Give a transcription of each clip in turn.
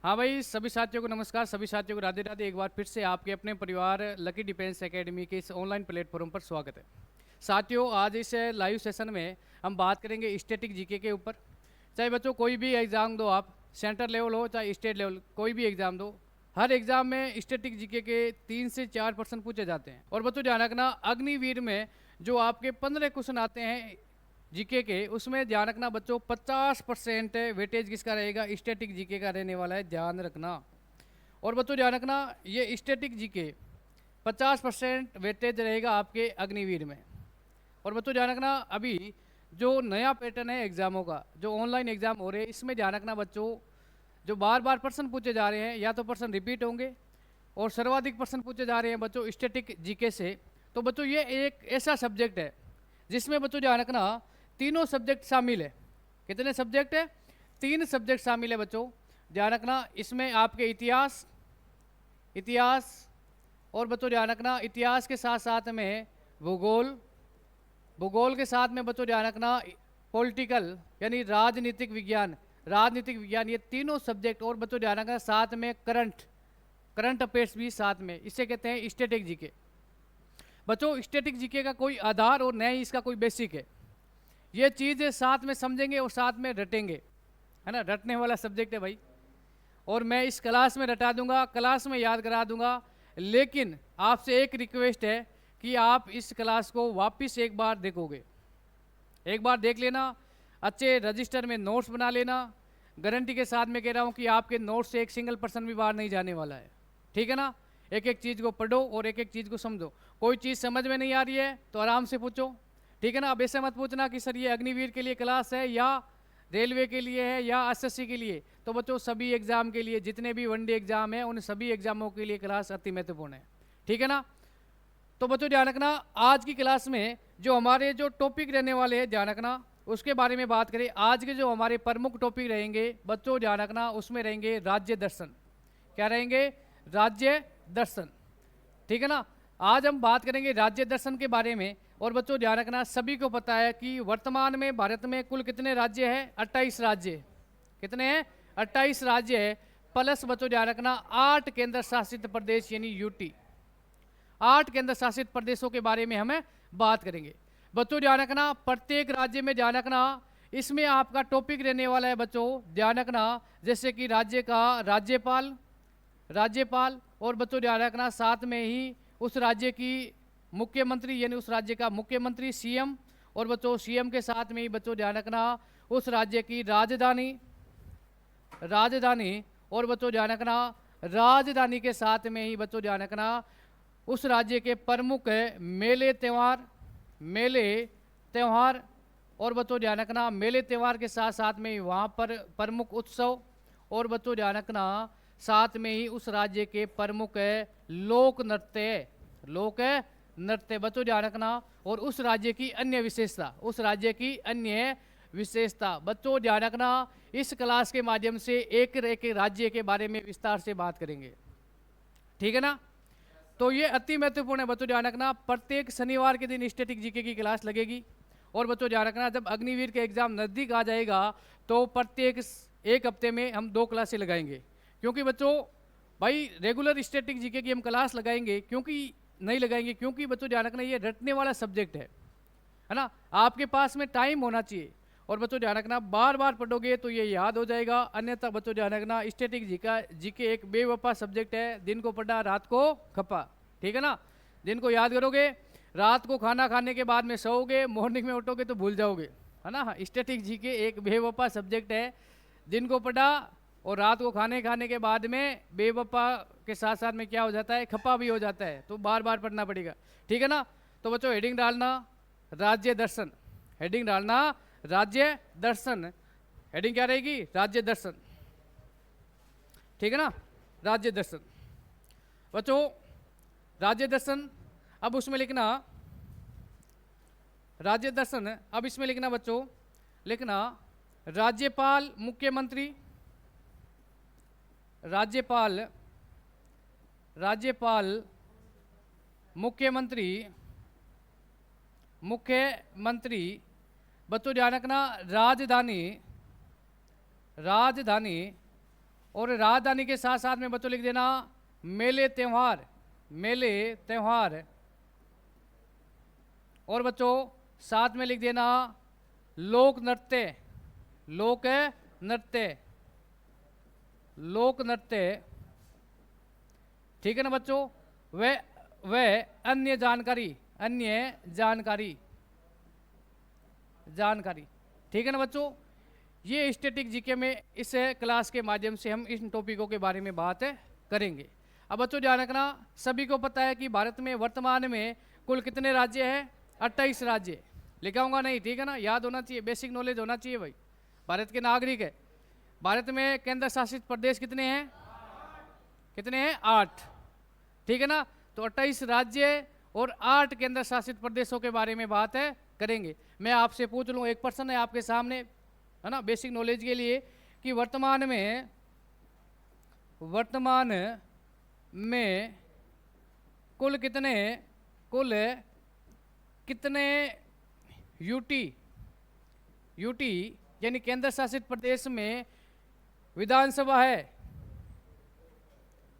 हाँ भाई, सभी साथियों को नमस्कार, सभी साथियों को राधे राधे। एक बार फिर से आपके अपने परिवार लकी डिफेंस एकेडमी के इस ऑनलाइन प्लेटफॉर्म पर स्वागत है। साथियों, आज इस लाइव सेशन में हम बात करेंगे स्टैटिक जीके के ऊपर। चाहे बच्चों कोई भी एग्ज़ाम दो, आप सेंटर लेवल हो चाहे स्टेट लेवल, कोई भी एग्ज़ाम दो, हर एग्ज़ाम में स्टैटिक जीके के 3 से 4% पूछे जाते हैं। और बच्चों ध्यान रखना, अग्निवीर में जो आपके 15 क्वेश्चन आते हैं जीके के, उसमें ध्यान रखना बच्चों 50% वेटेज किसका रहेगा? स्टैटिक जीके का रहने वाला है, ध्यान रखना। और बच्चों ध्यान रखना, ये स्टैटिक जीके 50% वेटेज रहेगा आपके अग्निवीर में। और बच्चों ध्यान रखना, अभी जो नया पैटर्न है एग्जामों का, जो ऑनलाइन एग्जाम हो रहे हैं, इसमें ध्यान रखना बच्चों, जो बार बार प्रश्न पूछे जा रहे हैं या तो प्रश्न रिपीट होंगे और सर्वाधिक प्रश्न पूछे जा रहे हैं बच्चों स्टैटिक जीके से। तो बच्चों ये एक ऐसा सब्जेक्ट है जिसमें बच्चों ध्यान रखना तीनों सब्जेक्ट शामिल है। कितने सब्जेक्ट है? 3 सब्जेक्ट शामिल है बच्चों, ध्यान रखना। इसमें आपके इतिहास और बच्चों ध्यान रखना, इतिहास के साथ साथ में भूगोल के साथ में बच्चों ध्यान रखना पॉलिटिकल यानी राजनीतिक विज्ञान, ये तीनों सब्जेक्ट। और बच्चों ध्यान रखना साथ में करंट अफेयर्स भी साथ में, इसे कहते हैं स्टैटिक जीके। बच्चों स्टैटिक जीके का कोई आधार और न ही इसका कोई बेसिक है। ये चीज़ साथ में समझेंगे और साथ में रटेंगे, है ना, रटने वाला सब्जेक्ट है भाई। और मैं इस क्लास में रटा दूंगा, क्लास में याद करा दूंगा। लेकिन आपसे एक रिक्वेस्ट है कि आप इस क्लास को वापस एक बार देखोगे, एक बार देख लेना, अच्छे रजिस्टर में नोट्स बना लेना। गारंटी के साथ मैं कह रहा हूँ कि आपके नोट्स से एक सिंगल पर्सन भी बाहर नहीं जाने वाला है, ठीक है ना। एक एक चीज़ को पढ़ो और एक एक चीज़ को समझो। कोई चीज़ समझ में नहीं आ रही है तो आराम से पूछो, ठीक है ना। अब ऐसे मत पूछना कि सर ये अग्निवीर के लिए क्लास है या रेलवे के लिए है या एसएससी के लिए। तो बच्चों सभी एग्जाम के लिए, जितने भी वनडे एग्जाम है उन सभी एग्जामों के लिए क्लास अति महत्वपूर्ण है, ठीक है ना। तो बच्चों ध्यान रखना, आज की क्लास में जो हमारे जो टॉपिक रहने वाले हैं, ध्यान रखना उसके बारे में बात करें। आज के जो हमारे प्रमुख टॉपिक रहेंगे बच्चों ध्यान रखना, उसमें रहेंगे राज्य दर्शन। क्या रहेंगे? राज्य दर्शन, ठीक है ना। आज हम बात करेंगे राज्य दर्शन के बारे में। और बच्चों ध्यान रखना, सभी को पता है कि वर्तमान में भारत में कुल कितने राज्य हैं? 28 राज्य। कितने हैं? 28 राज्य है, प्लस बच्चों ध्यान रखना 8 केंद्र शासित प्रदेश यानी यूटी। 8 केंद्र शासित प्रदेशों के बारे में हमें बात करेंगे। बच्चों ध्यान रखना, प्रत्येक राज्य में ध्यान रखना, इसमें आपका टॉपिक रहने वाला है बच्चों, ध्यान रखना, जैसे कि राज्य का राज्यपाल और बच्चों ध्यान रखना साथ में ही उस राज्य की मुख्यमंत्री यानी उस राज्य का मुख्यमंत्री सीएम। और बच्चों सीएम के साथ में ही बच्चों ध्यान रखना उस राज्य की राजधानी। और बच्चों ध्यान रखना राजधानी के साथ में ही बच्चों ध्यान रखना उस राज्य के प्रमुख मेले त्यौहार। और बच्चों ध्यान रखना मेले त्यौहार के साथ साथ में वहाँ पर प्रमुख उत्सव। और बच्चों ध्यान रखना साथ में ही उस राज्य के प्रमुख लोक नृत्य बच्चों ध्यान रखना। और उस राज्य की अन्य विशेषता बच्चों ध्यान रखना। इस क्लास के माध्यम से एक एक राज्य के बारे में विस्तार से बात करेंगे, ठीक है ना। तो ये अति महत्वपूर्ण है बच्चों ध्यान रखना। प्रत्येक शनिवार के दिन स्टैटिक जीके की क्लास लगेगी। और बच्चों ध्यान रखना, जब अग्निवीर के एग्जाम नज़दीक आ जाएगा तो प्रत्येक एक हफ्ते में हम 2 क्लासें लगाएंगे। क्योंकि बच्चों भाई रेगुलर स्टैटिक जीके की हम क्लास लगाएंगे क्योंकि बच्चों ध्यान रखना ये रटने वाला सब्जेक्ट है ना। आपके पास में टाइम होना चाहिए। और बच्चों ध्यान रखना, बार बार पढ़ोगे तो ये याद हो जाएगा, अन्यथा बच्चों ध्यान रखना स्टैटिक जीके एक बेवफा सब्जेक्ट है। दिन को पढ़ा रात को खपा, ठीक है ना। दिन को याद करोगे, रात को खाना खाने के बाद में सोओगे, मॉर्निंग में उठोगे तो भूल जाओगे, है ना। स्टैटिक जीके एक बेवफा सब्जेक्ट है। दिन को पढ़ा और रात को खाने के बाद में बेवफा के साथ साथ में क्या हो जाता है? खपा भी हो जाता है। तो बार बार पढ़ना पड़ेगा, ठीक है ना। तो बच्चों हेडिंग डालना राज्य दर्शन, हेडिंग डालना राज्य दर्शन। हेडिंग क्या रहेगी? राज्य दर्शन, ठीक है ना, राज्य दर्शन। बच्चों राज्य दर्शन, अब उसमें लिखना राज्य दर्शन, अब इसमें लिखना बच्चों, लिखना राज्यपाल मुख्यमंत्री, राज्यपाल मुख्यमंत्री। बच्चों ध्यान रखना राजधानी और राजधानी के साथ साथ में बच्चों लिख देना मेले त्यौहार, मेले त्यौहार। और बच्चों साथ में लिख देना लोक नृत्य, लोक नृत्य, लोक नृत्य। ठीक है ना बच्चों। वह अन्य जानकारी, अन्य जानकारी, जानकारी। ठीक है ना बच्चों। ये स्टैटिक जीके में इस क्लास के माध्यम से हम इन टॉपिकों के बारे में बात करेंगे। अब बच्चों ध्यान रखना, सभी को पता है कि भारत में वर्तमान में कुल कितने राज्य हैं? 28 राज्य। लिखाऊंगा नहीं, ठीक है ना, याद होना चाहिए, बेसिक नॉलेज होना चाहिए भाई, भारत के नागरिक है। भारत में केंद्र शासित प्रदेश कितने हैं? कितने हैं? 8। ठीक है ना। तो 28 राज्य और 8 केंद्र शासित प्रदेशों के बारे में बात करेंगे। मैं आपसे पूछ लूँ, एक प्रश्न है आपके सामने, है ना, बेसिक नॉलेज के लिए, कि वर्तमान में कुल कितने यूटी यानी केंद्र शासित प्रदेश में विधानसभा है?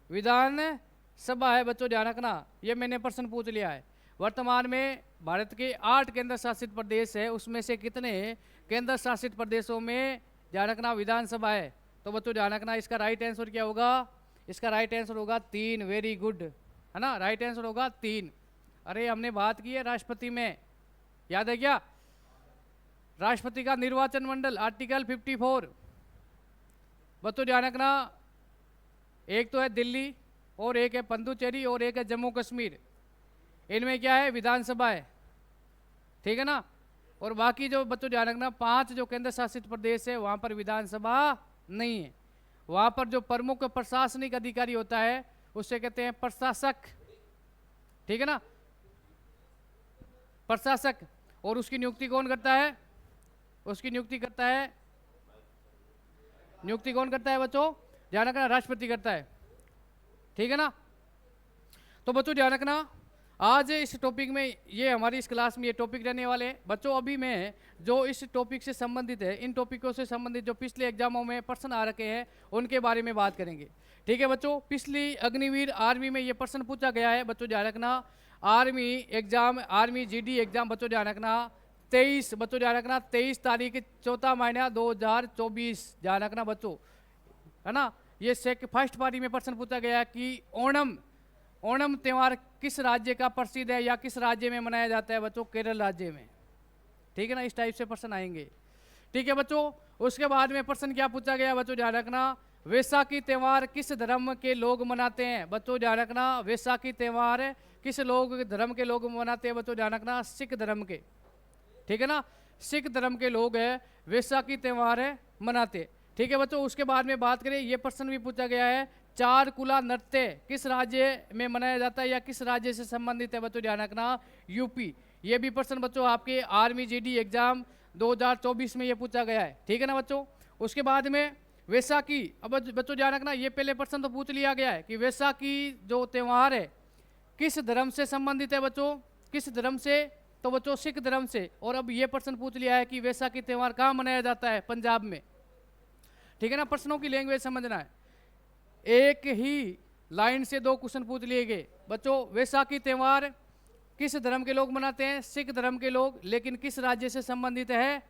विधानसभा है बच्चों, ध्यान रखना, ये मैंने प्रश्न पूछ लिया है। वर्तमान में भारत के 8 केंद्र शासित प्रदेश है, उसमें से कितने केंद्र शासित प्रदेशों में, ध्यान रखना, विधानसभा है? तो बच्चों ध्यान रखना, इसका राइट आंसर क्या होगा? इसका राइट आंसर होगा 3। वेरी गुड, है ना, राइट आंसर होगा 3। अरे हमने बात की है राष्ट्रपति में, याद है क्या? राष्ट्रपति का निर्वाचन मंडल आर्टिकल 54। बच्चों ध्यान रखना, एक तो है दिल्ली और एक है पुडुचेरी और एक है जम्मू कश्मीर, इनमें क्या है? विधानसभा है। ठीक है ना। और बाकी जो बच्चों ध्यान रखना 5 जो केंद्र शासित प्रदेश है वहां पर विधानसभा नहीं है। वहां पर जो प्रमुख प्रशासनिक अधिकारी होता है उससे कहते हैं प्रशासक। ठीक है ना, प्रशासक। और उसकी नियुक्ति कौन करता है? उसकी नियुक्ति कौन करता है बच्चों? ध्यान रखना, राष्ट्रपति करता है। ठीक है ना। तो बच्चों ध्यान रखना, आज इस टॉपिक में, ये हमारी इस क्लास में ये टॉपिक रहने वाले हैं बच्चों। अभी मैं जो इस टॉपिक से संबंधित है, इन टॉपिकों से संबंधित जो पिछले एग्जामों में प्रश्न आ रखे हैं उनके बारे में बात करेंगे। ठीक है बच्चों। पिछली अग्निवीर आर्मी में ये प्रश्न पूछा गया है बच्चों, ध्यान रखना। Army exam, army GD exam बच्चों ध्यान रखना 23, बच्चों ध्यान रखना 23 तारीख 4था महीना 2024, ध्यान रखना बच्चों, है ना। ये फर्स्ट पारी में प्रश्न पूछा गया कि ओणम त्यौहार किस राज्य का प्रसिद्ध है या किस राज्य में मनाया जाता है? बच्चों केरल राज्य में। ठीक है ना, इस टाइप से प्रश्न आएंगे। ठीक है बच्चों। उसके बाद में प्रश्न क्या पूछा गया बच्चों, ध्यान रखना, वैसाखी त्यौहार किस धर्म के लोग मनाते हैं? बच्चों ध्यान रखना, वैसाखी त्यौहार किस धर्म के लोग मनाते हैं? बच्चों ध्यान रखना, सिख धर्म के। ठीक है ना, सिख धर्म के लोग है वैसाखी त्यौहार मनाते। ठीक है बच्चों। उसके बाद में बात करें, ये प्रश्न भी पूछा गया है, चारकुला नृत्य किस राज्य में मनाया जाता है या किस राज्य से संबंधित है? बच्चों ध्यान रखना, यूपी। ये भी प्रश्न बच्चों आपके आर्मी जीडी एग्जाम 2024 में ये पूछा गया है। ठीक है ना बच्चों। उसके बाद में वैसाखी, अब बच्चों ध्यान रखना, ये पहले प्रश्न तो पूछ लिया गया है कि वैसाखी जो त्यौहार है किस धर्म से संबंधित है? बच्चों किस धर्म से? तो बच्चों सिख धर्म से। और अब ये प्रश्न पूछ लिया है कि वैसाखी त्यौहार कहाँ मनाया जाता है? पंजाब में। ठीक है ना, प्रश्नों की लैंग्वेज समझना है। एक ही लाइन से 2 क्वेश्चन पूछ लिए गए बच्चों। वैसाखी त्यौहार किस धर्म के लोग मनाते हैं? सिख धर्म के लोग, लेकिन किस राज्य से संबंधित है?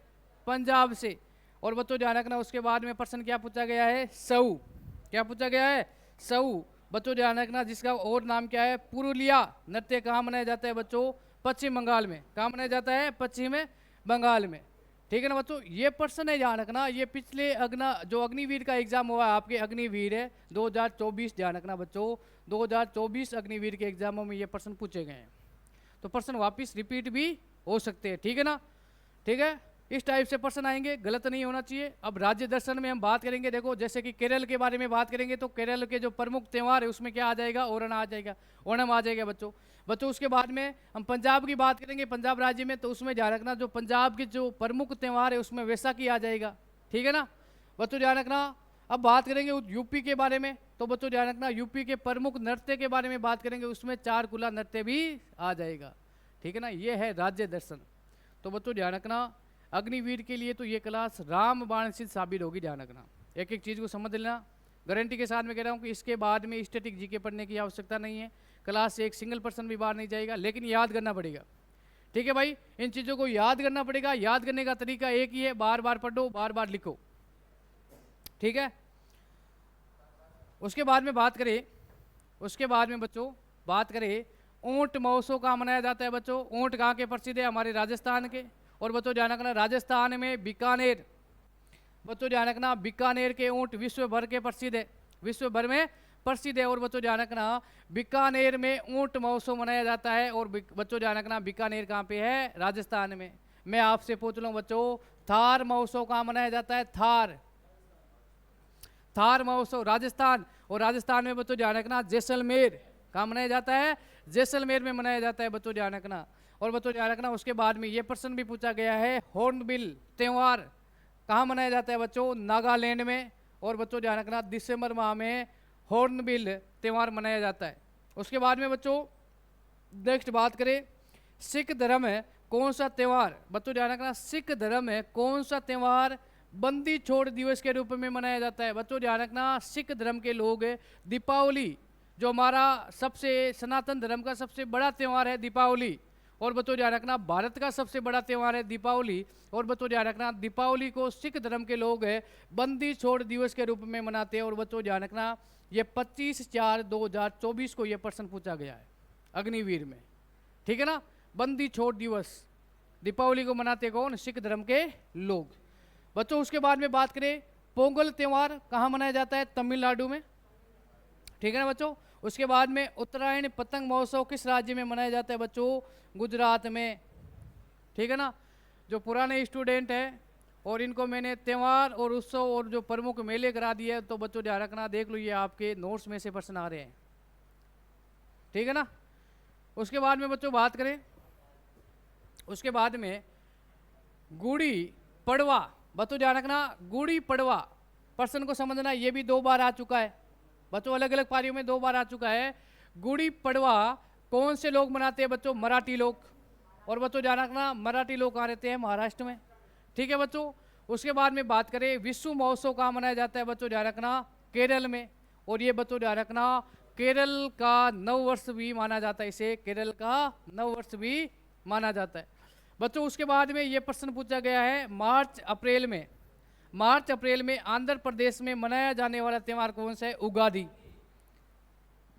पंजाब से। और बच्चों ध्यान रखना, उसके बाद में प्रश्न क्या पूछा गया है? सऊ। क्या पूछा गया है? सऊ। बच्चों ध्यान रखना, जिसका और नाम क्या है? पुरुलिया नृत्य कहाँ मनाया जाता है बच्चों? पश्चिम बंगाल में। कहाँ मनाया जाता है? पश्चिम बंगाल में। ठीक है ना बच्चों। ये प्रश्न है, ध्यान रखना, ये पिछले जो अग्निवीर का एग्जाम हुआ है आपके, अग्निवीर है 2024, ध्यान रखना बच्चों, 2024 अग्निवीर के एग्जामों में ये प्रश्न पूछे गए हैं। तो प्रश्न वापस रिपीट भी हो सकते हैं। ठीक है ना। ठीक है, इस टाइप से प्रश्न आएंगे, गलत नहीं होना चाहिए। अब राज्य दर्शन में हम बात करेंगे, देखो जैसे कि केरल के बारे में बात करेंगे तो केरल के जो प्रमुख त्यौहार है उसमें क्या आ जाएगा? ओणम आ जाएगा, ओणम आ जाएगा बच्चों। उसके बाद में हम पंजाब की बात करेंगे, पंजाब राज्य में, तो उसमें ध्यान रखना जो पंजाब के जो प्रमुख त्यौहार है उसमें वैसाखी आ जाएगा। ठीक है ना बच्चों, ध्यान रखना। अब बात करेंगे यूपी के बारे में, तो बच्चों ध्यान रखना यूपी के प्रमुख नृत्य के बारे में बात करेंगे, उसमें चारकुला नृत्य भी आ जाएगा। ठीक है ना, ये है राज्य दर्शन। तो बच्चों ध्यान रखना, अग्निवीर के लिए तो ये क्लास रामबाण से साबित होगी, ध्यान रखना, एक एक चीज़ को समझ लेना। गारंटी के साथ मैं कह रहा हूँ कि इसके बाद में स्टैटिक जीके पढ़ने की आवश्यकता नहीं है, क्लास से एक सिंगल पर्सन भी बाहर नहीं जाएगा, लेकिन याद करना पड़ेगा। ठीक है भाई, इन चीज़ों को याद करना पड़ेगा। याद करने का तरीका एक ही है, बार बार पढ़ो, बार बार लिखो। ठीक है, उसके बाद में बात करें, उसके बाद में बच्चों बात करें, ऊंट महोत्सव कहाँ मनाया जाता है बच्चों? ऊंट कहाँ के प्रसिद्ध है? हमारे राजस्थान के। और बच्चों ध्यान रखना, राजस्थान में बीकानेर, बच्चों ध्यान रखना, बीकानेर के ऊंट विश्व भर के प्रसिद्ध है, विश्व भर में प्रसिद्ध है। और बच्चों ध्यान रखना, बीकानेर में ऊंट महोत्सव मनाया जाता है। और बच्चों ध्यान रखना, बीकानेर कहाँ पे है? राजस्थान में। मैं आपसे पूछ लूँ बच्चों, थार महोत्सव कहाँ मनाया जाता है? थार, थार महोत्सव राजस्थान। और राजस्थान में बच्चों ध्यान रखना, जैसलमेर कहाँ मनाया जाता है? जैसलमेर में मनाया जाता है बच्चों ध्यान रखना। और बच्चों ध्यान रखना, उसके बाद में ये प्रश्न भी पूछा गया है, हॉर्नबिल त्योहार कहाँ मनाया जाता है बच्चों? नागालैंड में। और बच्चों ध्यान रखना, दिसंबर माह में हॉर्नबिल त्यौहार मनाया जाता है। उसके बाद में बच्चों नेक्स्ट बात करें, सिख धर्म है कौन सा त्यौहार? बच्चों ध्यान रखना, सिख धर्म है कौन सा त्यौहार बंदी छोड़ दिवस के रूप में मनाया जाता है? बच्चों ध्यान रखना, सिख धर्म के लोग दीपावली, जो हमारा सबसे सनातन धर्म का सबसे बड़ा त्यौहार है दीपावली, और बच्चों ध्यान रखना भारत का सबसे बड़ा त्यौहार है दीपावली। और बच्चों ध्यान रखना, दीपावली को सिख धर्म के लोग बंदी छोड़ दिवस के रूप में मनाते हैं। और बच्चों ध्यान रखना, ये 25/4/2024 को ये प्रश्न पूछा गया है अग्निवीर में। ठीक है ना, बंदी छोड़ दिवस दीपावली को मनाते कौन? सिख धर्म के लोग। बच्चों उसके बाद में बात करें, पोंगल त्यौहार कहाँ मनाया जाता है? तमिलनाडु में। ठीक है ना बच्चों। उसके बाद में उत्तरायण पतंग महोत्सव किस राज्य में मनाया जाता है बच्चों? गुजरात में। ठीक है ना, जो पुराने स्टूडेंट हैं और इनको मैंने त्यौहार और उत्सव और जो प्रमुख मेले करा दिए हैं, तो बच्चों ध्यान रखना, देख लो ये आपके नोट्स में से प्रश्न आ रहे हैं। ठीक है ना। उसके बाद में बच्चों बात करें, उसके बाद में गुड़ी पड़वा, बच्चों ध्यान रखना, गुड़ी पड़वा प्रश्न को समझना, ये भी 2 बार आ चुका है बच्चों, अलग अलग पारियों में 2 बार आ चुका है। गुड़ी पड़वा कौन से लोग मनाते हैं बच्चों? मराठी लोग। और बच्चों ध्यान रखना, मराठी लोग कहाँ रहते हैं? महाराष्ट्र में। ठीक है बच्चों। उसके बाद में बात करें, विश्व महोत्सव कहाँ मनाया जाता है बच्चों? ध्यान रखना, केरल में। और ये बच्चों ध्यान रखना, केरल का नववर्ष भी माना जाता है, इसे केरल का नववर्ष भी माना जाता है बच्चों। उसके बाद में ये प्रश्न पूछा गया है, मार्च अप्रैल में, मार्च अप्रैल में आंध्र प्रदेश में मनाया जाने वाला त्यौहार कौन सा है? उगादी।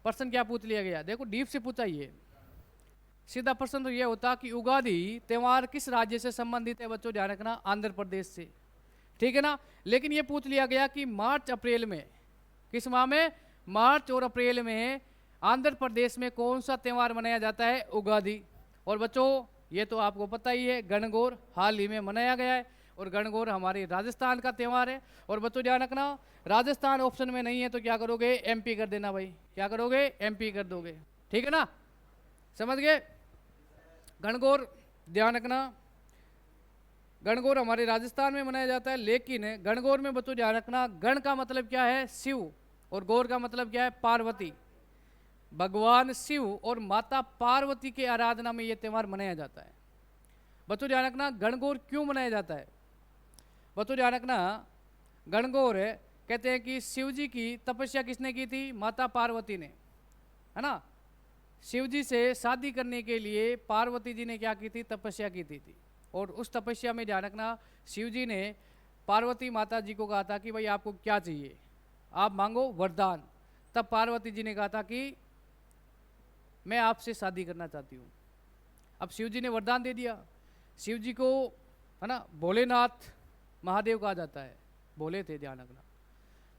प्रश्न क्या पूछ लिया गया? देखो डीप से पूछा, ये सीधा प्रश्न तो ये होता कि उगादी त्यौहार किस राज्य से संबंधित है बच्चों? ध्यान रखना, आंध्र प्रदेश से। ठीक है ना। लेकिन ये पूछ लिया गया कि मार्च अप्रैल में, किस माह में? मार्च और अप्रैल में आंध्र प्रदेश में कौन सा त्यौहार मनाया जाता है? उगादी। और बच्चों ये तो आपको पता ही है, गणगौर हाल ही में मनाया गया है, और गणगौर हमारे राजस्थान का त्यौहार है। और बच्चों ध्यान रखना, राजस्थान ऑप्शन में नहीं है तो क्या करोगे? एमपी कर देना भाई। क्या करोगे? एमपी कर दोगे। ठीक है ना, समझ गए। गणगौर ध्यान रखना, गणगौर हमारे राजस्थान में मनाया जाता है, लेकिन गणगौर में बच्चों ध्यान रखना, गण का मतलब क्या है? शिव, और गौर का मतलब क्या है? पार्वती। भगवान शिव और माता पार्वती के आराधना में यह त्यौहार मनाया जाता है बच्चों। ध्यान रखना, गणगौर क्यों मनाया जाता है बच्चों? ध्यान रखना, गणगौर कहते हैं कि शिव जी की तपस्या किसने की थी? माता पार्वती ने, है ना। शिव जी से शादी करने के लिए पार्वती जी ने क्या की थी? तपस्या की थी। और उस तपस्या में ध्यान रखना, शिव जी ने पार्वती माता जी को कहा था कि भाई आपको क्या चाहिए? आप मांगो वरदान। तब पार्वती जी ने कहा था कि मैं आपसे शादी करना चाहती हूँ। अब शिव जी ने वरदान दे दिया। शिव जी को, है ना, भोलेनाथ महादेव कहा जाता है, भोले थे, ध्यान रखना।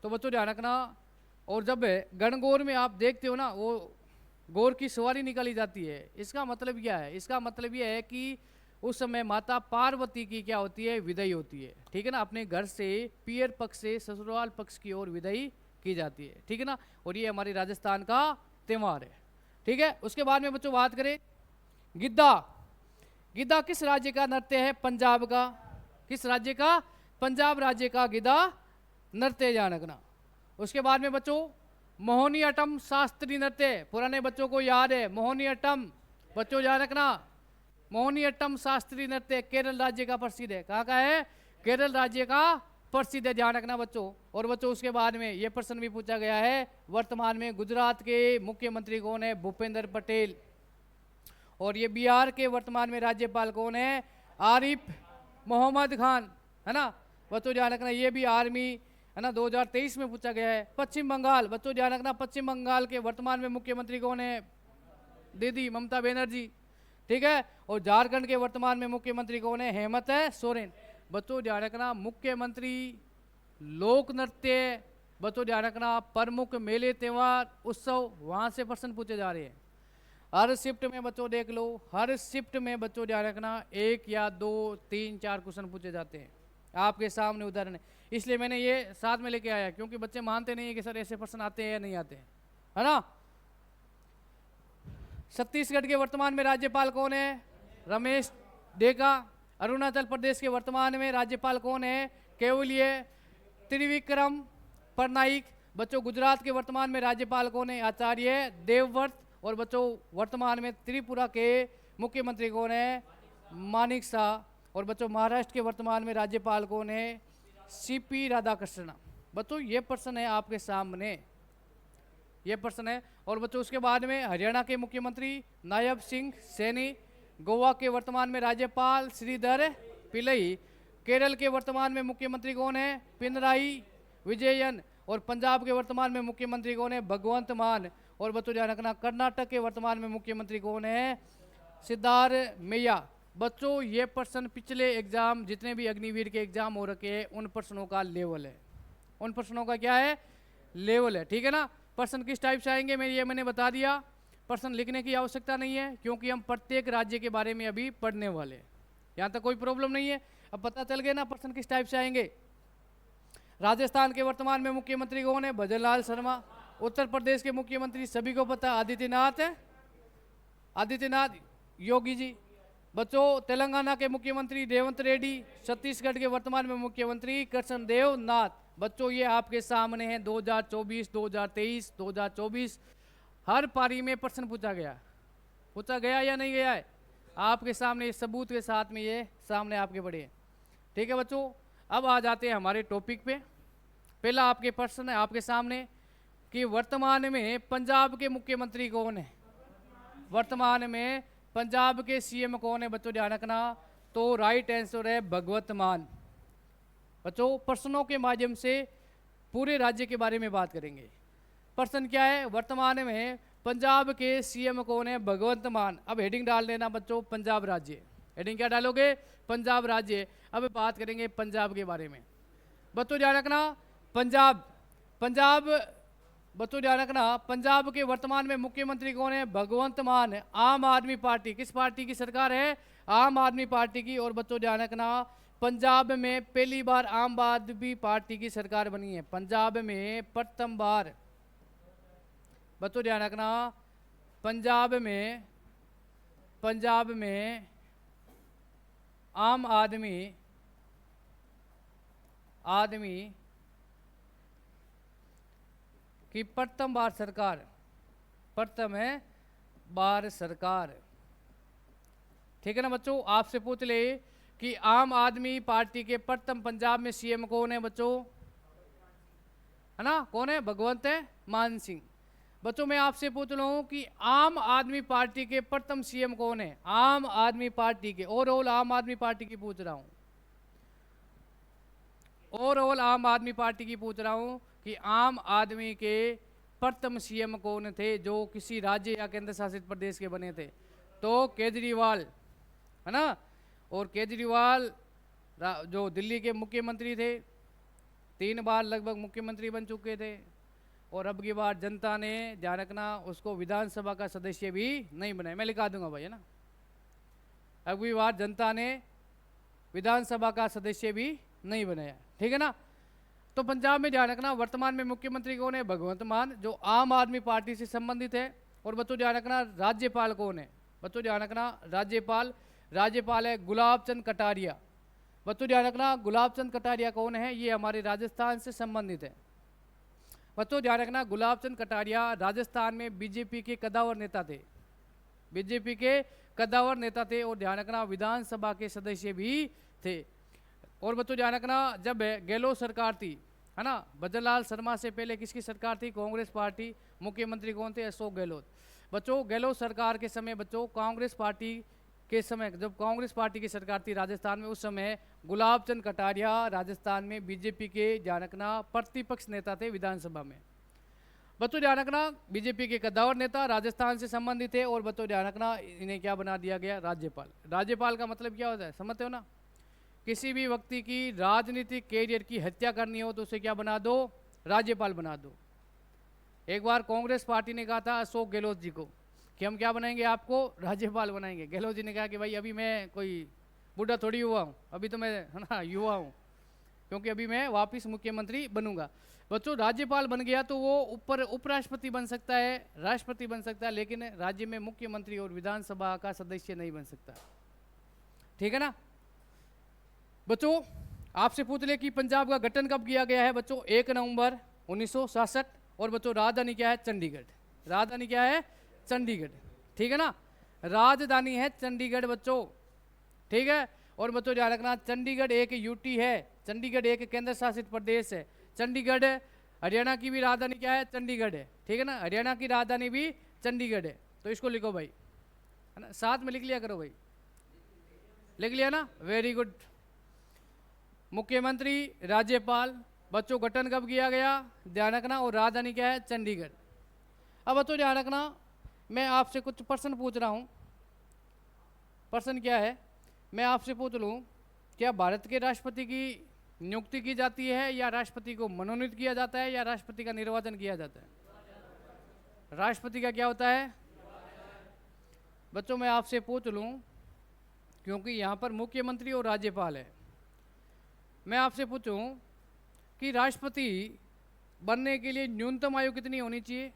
तो बच्चों ध्यान रखना, और जब गणगौर में आप देखते हो ना, वो गौर की सवारी निकाली जाती है, इसका मतलब क्या है? इसका मतलब यह है कि उस समय माता पार्वती की क्या होती है? विदाई होती है। ठीक है ना, अपने घर से पियर पक्ष से ससुराल पक्ष की ओर विदाई की जाती है। ठीक है ना, और ये हमारे राजस्थान का त्यौहार है। ठीक है। उसके बाद में बच्चों बात करें, गिद्धा, गिद्धा किस राज्य का नृत्य है? पंजाब का। किस राज्य का? पंजाब राज्य का गिद्धा नृत्य, ध्यान रखना। उसके बाद में बच्चों मोहिनीअट्टम शास्त्रीय नृत्य, पुराने बच्चों को याद है मोहिनीअट्टम, बच्चों ध्यान रखना, मोहिनीअट्टम शास्त्रीय नृत्य केरल राज्य का प्रसिद्ध है। कहाँ का है? केरल राज्य का प्रसिद्ध है, ध्यान रखना बच्चों। और बच्चों उसके बाद में ये प्रश्न भी पूछा गया है, वर्तमान में गुजरात के मुख्यमंत्री कौन है? भूपेंद्र पटेल। और ये बिहार के वर्तमान में राज्यपाल कौन है? आरिफ मोहम्मद खान, है ना बच्चों, ध्यान रखना। ये भी आर्मी, है ना, 2023 में पूछा गया है। पश्चिम बंगाल, बच्चों ध्यान रखना, पश्चिम बंगाल के वर्तमान में मुख्यमंत्री कौन है? दीदी ममता बनर्जी, ठीक है। और झारखंड के वर्तमान में मुख्यमंत्री कौन है? हेमंत सोरेन। बच्चों ध्यान रखना, मुख्यमंत्री, लोक नृत्य, बच्चों ध्यान रखना, प्रमुख मेले त्योहार उत्सव, वहां से प्रश्न पूछे जा रहे हैं। हर शिफ्ट में बच्चों देख लो, हर शिफ्ट में बच्चों ध्यान रखना 1 या 2 3 4 क्वेश्चन पूछे जाते हैं। आपके सामने उदाहरण है, इसलिए मैंने ये साथ में लेके आया, क्योंकि बच्चे मानते नहीं है कि सर ऐसे प्रश्न आते हैं या नहीं आते हैं, है ना। छत्तीसगढ़ के वर्तमान में राज्यपाल कौन है? रमेश डेका। अरुणाचल प्रदेश के वर्तमान में राज्यपाल कौन है? केवलिय त्रिविक्रम पटनायक। बच्चों गुजरात के वर्तमान में राज्यपाल कौन है? आचार्य देवव्रत। और बच्चों वर्तमान में त्रिपुरा के मुख्यमंत्री कौन है? मानिक शाह। और बच्चों महाराष्ट्र के वर्तमान में राज्यपाल कौन है? सीपी राधाकृष्ण। बच्चों ये प्रश्न है आपके सामने, ये प्रश्न है। और बच्चों उसके बाद में हरियाणा के मुख्यमंत्री नायब सिंह सैनी। गोवा के वर्तमान में राज्यपाल श्रीधर पिल्लई। केरल के वर्तमान में मुख्यमंत्री कौन है? पिनराई विजयन। और पंजाब के वर्तमान में मुख्यमंत्री कौन है? भगवंत मान। और बच्चों ध्यान रखना, कर्नाटक के वर्तमान में मुख्यमंत्री कौन है? सिद्धारमैया। बच्चों ये प्रश्न पिछले एग्जाम, जितने भी अग्निवीर के एग्जाम हो रखे हैं, उन प्रश्नों का लेवल है, उन प्रश्नों का क्या है? लेवल है, ठीक है ना। प्रश्न किस टाइप से आएंगे मैंने बता दिया। प्रश्न लिखने की आवश्यकता नहीं है, क्योंकि हम प्रत्येक राज्य के बारे में अभी पढ़ने वाले हैं, यहाँ तक कोई प्रॉब्लम नहीं है। अब पता चल गया ना प्रश्न किस टाइप से आएंगे। राजस्थान के वर्तमान में मुख्यमंत्री कौन है? भजनलाल शर्मा। उत्तर प्रदेश के मुख्यमंत्री सभी को पता, आदित्यनाथ योगी जी। बच्चों तेलंगाना के मुख्यमंत्री रेवंत रेड्डी। छत्तीसगढ़ के वर्तमान में मुख्यमंत्री कृष्णदेव नाथ। बच्चों ये आपके सामने है, 2024, 2023, 2024 हर पारी में प्रश्न पूछा गया या नहीं गया है? आपके सामने सबूत के साथ में ये सामने आपके बड़े हैं, ठीक है बच्चों। अब आ जाते हैं हमारे टॉपिक पे। पहला आपके प्रश्न है आपके सामने कि वर्तमान में पंजाब के मुख्यमंत्री कौन है? वर्तमान में पंजाब के सीएम कौन है? बच्चों ध्यान रखना, तो राइट आंसर है भगवंत मान। बच्चों प्रश्नों के माध्यम से पूरे राज्य के बारे में बात करेंगे। प्रश्न क्या है? वर्तमान में पंजाब के सीएम कौन है? भगवंत मान। अब हेडिंग डाल देना बच्चों, पंजाब राज्य। हेडिंग क्या डालोगे? पंजाब राज्य। अब बात करेंगे पंजाब के बारे में। बच्चों ध्यान रखना, पंजाब बच्चों ध्यान रखना, पंजाब के वर्तमान में मुख्यमंत्री कौन है? भगवंत मान। आम आदमी पार्टी, किस पार्टी की सरकार है? आम आदमी पार्टी की। और बच्चों ध्यान रखना, पंजाब में पहली बार आम आदमी पार्टी की सरकार बनी है, पंजाब में प्रथम बार। बच्चों ध्यान रखना, पंजाब में आम आदमी की प्रथम बार सरकार, ठीक है ना बच्चों। आपसे पूछ ले कि आम आदमी पार्टी के प्रथम पंजाब में सीएम कौन है बच्चों, है ना, कौन है? भगवंत मान सिंह। बच्चों मैं आपसे पूछ रहा हूं कि आम आदमी पार्टी के प्रथम सीएम कौन है? आम आदमी पार्टी के, ओवरऑल आम आदमी पार्टी की पूछ रहा हूं, ओवरऑल आम आदमी पार्टी की पूछ रहा हूं कि आम आदमी के प्रथम सीएम कौन थे जो किसी राज्य या केंद्र शासित प्रदेश के बने थे? तो केजरीवाल, है ना। और केजरीवाल जो दिल्ली के मुख्यमंत्री थे, 3 बार लगभग मुख्यमंत्री बन चुके थे। और अब की बार जनता ने, ध्यान रखना, उसको विधानसभा का सदस्य भी नहीं बनाया। मैं लिखा दूंगा भाई, है ना। अब की बार जनता ने विधानसभा का सदस्य भी नहीं बनाया, ठीक है ना। तो पंजाब में ध्यान रखना, वर्तमान में मुख्यमंत्री कौन है? भगवंत मान, जो आम आदमी पार्टी से संबंधित है। और बच्चों ध्यान रखना, राज्यपाल कौन है? बच्चों ध्यान रखना, राज्यपाल है गुलाब चंद कटारिया। बच्चों ध्यान रखना, गुलाब चंद कटारिया कौन है? ये हमारे राजस्थान से संबंधित है। बच्चों ध्यान रखना, गुलाब चंद कटारिया राजस्थान में बीजेपी के कदावर नेता थे, बीजेपी के कदावर नेता थे। और ध्यान रखना, विधानसभा के सदस्य भी थे। और बच्चों ध्यान रखना, जब गहलोत सरकार थी, है ना, भजनलाल शर्मा से पहले किसकी सरकार थी? कांग्रेस पार्टी। मुख्यमंत्री कौन थे? अशोक गहलोत। बच्चों गहलोत सरकार के समय, बच्चों कांग्रेस पार्टी के समय, जब कांग्रेस पार्टी की सरकार थी राजस्थान में, उस समय गुलाब चंद कटारिया राजस्थान में बीजेपी के ध्यान रखना प्रतिपक्ष नेता थे विधानसभा में। बच्चों ध्यान रखना, बीजेपी के कद्दावर नेता राजस्थान से संबंधित थे। और बच्चों ध्यान रखना, इन्हें क्या बना दिया गया? राज्यपाल। राज्यपाल का मतलब क्या होता है, समझते हो ना? किसी भी व्यक्ति की राजनीतिक कैरियर की हत्या करनी हो तो उसे क्या बना दो? राज्यपाल बना दो। एक बार कांग्रेस पार्टी ने कहा था अशोक गहलोत जी को कि हम क्या बनाएंगे, आपको राज्यपाल बनाएंगे। गहलोत जी ने कहा कि भाई अभी मैं कोई बूढ़ा थोड़ी हुआ हूँ, अभी तो मैं, है ना, युवा हूँ, क्योंकि अभी मैं वापस मुख्यमंत्री बनूंगा। बच्चों राज्यपाल बन गया तो वो ऊपर उपराष्ट्रपति बन सकता है, राष्ट्रपति बन सकता है, लेकिन राज्य में मुख्यमंत्री और विधानसभा का सदस्य नहीं बन सकता। ठीक है ना बच्चों? आपसे पूछ ले कि पंजाब का गठन कब किया गया है? बच्चों 1 नवंबर 1966। और बच्चों राजधानी क्या है? चंडीगढ़। राजधानी क्या है? चंडीगढ़। ठीक है ना, राजधानी है चंडीगढ़ बच्चों। ठीक है। और बच्चों ध्यान रखना, चंडीगढ़ एक यूटी है, चंडीगढ़ एक केंद्र शासित प्रदेश है। चंडीगढ़, हरियाणा की भी राजधानी क्या है? चंडीगढ़ है। ठीक है ना, हरियाणा की राजधानी भी चंडीगढ़ है। तो इसको लिखो भाई, है ना, साथ में लिख लिया करो भाई। लिख लिया ना, वेरी गुड। मुख्यमंत्री, राज्यपाल, बच्चों गठन कब किया गया? ध्यान रखना, और राजधानी क्या है? चंडीगढ़। अब बच्चों ध्यान रखना, मैं आपसे कुछ प्रश्न पूछ रहा हूँ। प्रश्न क्या है? मैं आपसे पूछ लूँ, क्या भारत के राष्ट्रपति की नियुक्ति की जाती है, या राष्ट्रपति को मनोनीत किया जाता है, या राष्ट्रपति का निर्वाचन किया जाता है? राष्ट्रपति का क्या होता है? बच्चों मैं आपसे पूछ लूँ, क्योंकि यहाँ पर मुख्यमंत्री और राज्यपाल है, मैं आपसे पूछूं कि राष्ट्रपति बनने के लिए न्यूनतम आयु कितनी होनी चाहिए?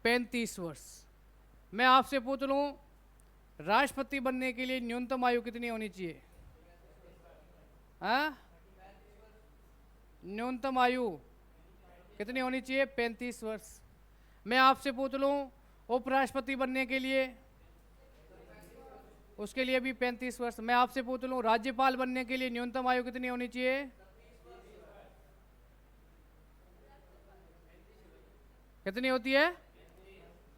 35 वर्ष। मैं आपसे पूछ लूं, राष्ट्रपति बनने के लिए न्यूनतम आयु कितनी होनी चाहिए? हाँ, न्यूनतम आयु कितनी होनी चाहिए? 35 वर्ष। मैं आपसे पूछ लूं, उपराष्ट्रपति बनने के लिए, उसके लिए भी 35 वर्ष। मैं आपसे पूछ लूं, राज्यपाल बनने के लिए न्यूनतम आयु कितनी होनी चाहिए? कितनी होती है?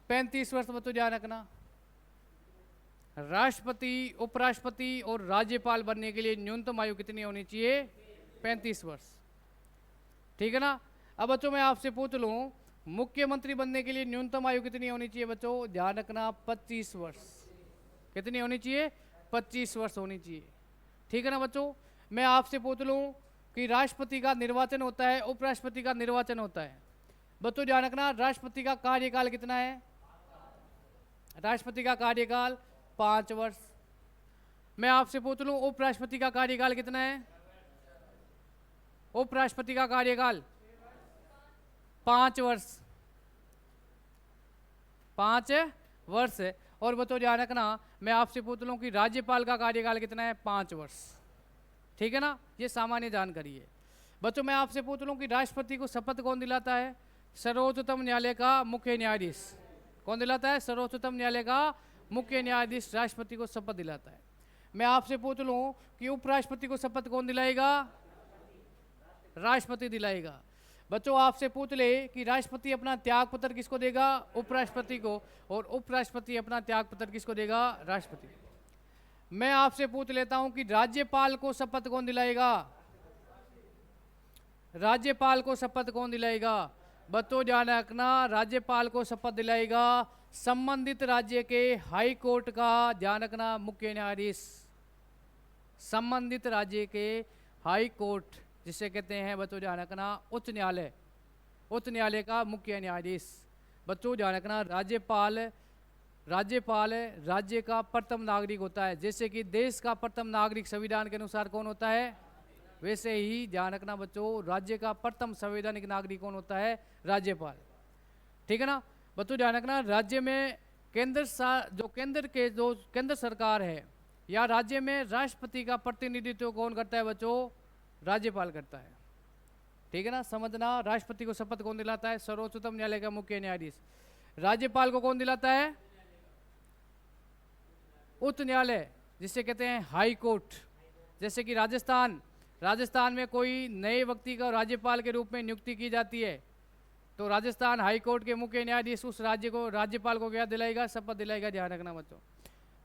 35 वर्ष। बच्चों ध्यान रखना, राष्ट्रपति, उपराष्ट्रपति और राज्यपाल बनने के लिए न्यूनतम आयु कितनी होनी चाहिए? 35 वर्ष। ठीक है ना। अब बच्चों मैं आपसे पूछ लूं, मुख्यमंत्री बनने के लिए न्यूनतम आयु कितनी होनी चाहिए? बच्चों ध्यान रखना, 25 वर्ष। कितनी होनी चाहिए? 25 वर्ष होनी चाहिए। ठीक है ना बच्चों। मैं आपसे पूछ लूं कि राष्ट्रपति का निर्वाचन होता है, उपराष्ट्रपति का निर्वाचन होता है। बच्चों ध्यान रखना, राष्ट्रपति का कार्यकाल कितना है? राष्ट्रपति का कार्यकाल 5 वर्ष। मैं आपसे पूछ लूं, उपराष्ट्रपति का कार्यकाल कितना है? उपराष्ट्रपति का कार्यकाल 5 वर्ष। 5 वर्ष है। और बच्चों ध्यान रखना, मैं आपसे पूछ लूं कि राज्यपाल का कार्यकाल कितना है? 5 वर्ष। ठीक है ना, ये सामान्य जानकारी है। बच्चों मैं आपसे पूछ लूं कि राष्ट्रपति को शपथ कौन दिलाता है? सर्वोच्चतम न्यायालय का मुख्य न्यायाधीश। कौन दिलाता है? सर्वोच्चतम न्यायालय का मुख्य न्यायाधीश राष्ट्रपति को शपथ दिलाता है। मैं आपसे पूछ लूं कि उपराष्ट्रपति को शपथ कौन दिलाएगा? राष्ट्रपति दिलाएगा। बच्चों आपसे पूछ ले कि राष्ट्रपति अपना त्याग पत्र किसको देगा? उपराष्ट्रपति को। और उपराष्ट्रपति अपना त्याग पत्र किसको देगा? राष्ट्रपति। मैं आपसे पूछ लेता हूं कि राज्यपाल को शपथ कौन दिलाएगा? राज्यपाल को शपथ कौन दिलाएगा? बच्चों ध्यान रखना, राज्यपाल को शपथ दिलाएगा संबंधित राज्य के हाई कोर्ट का, ध्यान रखना, मुख्य न्यायाधीश। संबंधित राज्य के हाई कोर्ट जिसे कहते हैं बच्चों ध्यान रखना उच्च न्यायालय, उच्च न्यायालय का मुख्य न्यायाधीश। बच्चों ध्यान रखना, राज्यपाल राज्य का प्रथम नागरिक होता है। जैसे कि देश का प्रथम नागरिक संविधान के अनुसार कौन होता है, वैसे ही ध्यान रखना बच्चों, राज्य का प्रथम संवैधानिक नागरिक कौन होता है? राज्यपाल। ठीक है ना बच्चों ध्यान रखना, राज्य में केंद्र सरकार है या राज्य में राष्ट्रपति का प्रतिनिधित्व कौन करता है? बच्चों राज्यपाल करता है। ठीक है ना, समझना, राष्ट्रपति को शपथ कौन दिलाता है? सर्वोच्चतम न्यायालय का मुख्य न्यायाधीश। राज्यपाल को कौन दिलाता है? उच्च न्यायालय जिसे कहते हैं हाई कोर्ट। जैसे कि राजस्थान, राजस्थान में कोई नए व्यक्ति का राज्यपाल के रूप में नियुक्ति की जाती है, तो राजस्थान हाई कोर्ट के मुख्य न्यायाधीश उस राज्य को, राज्यपाल को क्या दिलाएगा? शपथ दिलाएगा। ध्यान रखना बच्चों।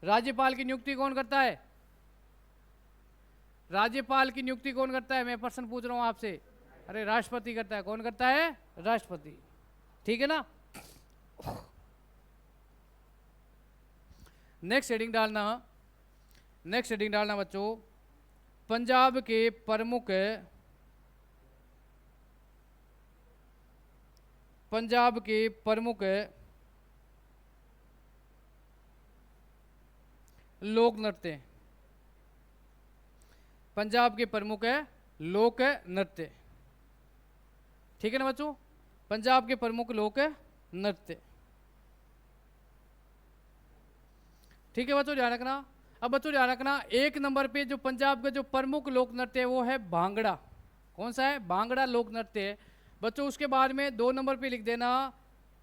राज्यपाल की नियुक्ति कौन करता है? राज्यपाल की नियुक्ति कौन करता है? मैं प्रश्न पूछ रहा हूं आपसे। अरे राष्ट्रपति करता है। कौन करता है? राष्ट्रपति। ठीक है ना। नेक्स्ट हेडिंग डालना, नेक्स्ट हेडिंग डालना बच्चों, पंजाब के प्रमुख, पंजाब के प्रमुख लोक नृत्य, पंजाब के प्रमुख है लोक नृत्य। ठीक है ना बच्चों, पंजाब के प्रमुख लोक नृत्य। ठीक है बच्चों, ध्यान रखना। अब बच्चों ध्यान रखना, एक नंबर पे जो पंजाब का जो प्रमुख लोक नृत्य है वो है भांगड़ा। कौन सा है? भांगड़ा लोक नृत्य है बच्चों। उसके बाद में 2 नंबर पे लिख देना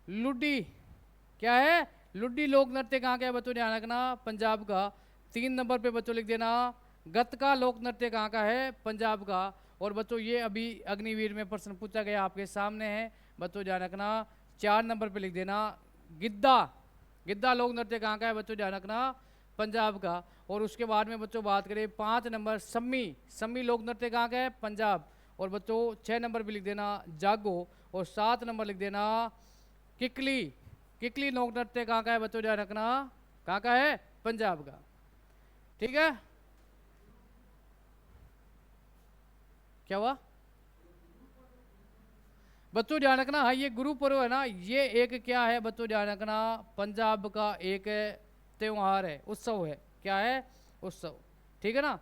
लुड्डी। क्या है? लुड्डी लोक नृत्य कहाँ का है बच्चों? ध्यान रखना, पंजाब का। 3 नंबर पे बच्चों लिख देना गतका लोक नृत्य कहाँ का है? पंजाब का। और बच्चों ये अभी अग्निवीर में प्रश्न पूछा गया, आपके सामने है बच्चों, ध्यान रखना। 4 नंबर पे लिख देना गिद्दा। गिद्दा लोक नृत्य कहाँ का है बच्चों? ध्यान रखना, पंजाब का। और उसके बाद में बच्चों बात करें 5 नंबर सम्मी, सम्मी लोक नृत्य कहाँ का है? पंजाब। और बच्चों 6 नंबर पे लिख देना जागो। और 7 नंबर लिख देना किकली। किकली लोक नृत्य कहाँ का है बच्चों? ध्यान रखना, कहाँ का है? पंजाब का। ठीक है, क्या हुआ बच्चों? ध्यान रखना, हाँ ये गुरु पर्व है ना, ये एक क्या है बच्चों? ध्यान रखना, पंजाब का एक त्योहार है, उत्सव है। क्या है? उत्सव। ठीक है ना,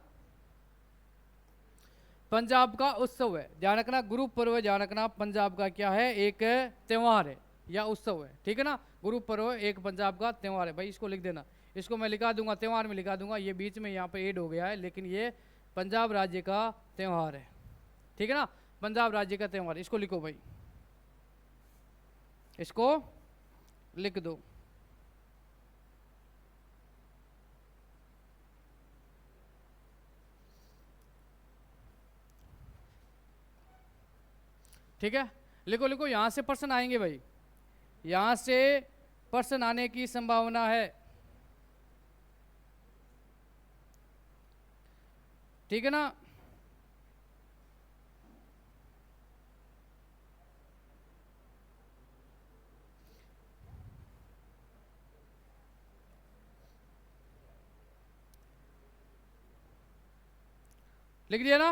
पंजाब का उत्सव है। ध्यान रखना, गुरु पर्व है। ध्यान रखना, पंजाब का क्या है? एक त्योहार है या उत्सव है। ठीक है ना, गुरु पर्व एक पंजाब का त्योहार है। भाई इसको लिख देना, इसको मैं लिखा दूंगा, त्योहार में लिखा दूंगा। ये बीच में यहाँ पे ऐड हो गया है, लेकिन ये पंजाब राज्य का त्योहार है। ठीक है ना, पंजाब राज्य का त्योहार। इसको लिखो भाई, इसको लिख दो। ठीक है, लिखो लिखो, यहां से प्रश्न आएंगे भाई, यहां से प्रश्न आने की संभावना है। ठीक है ना, लिख दिया ना,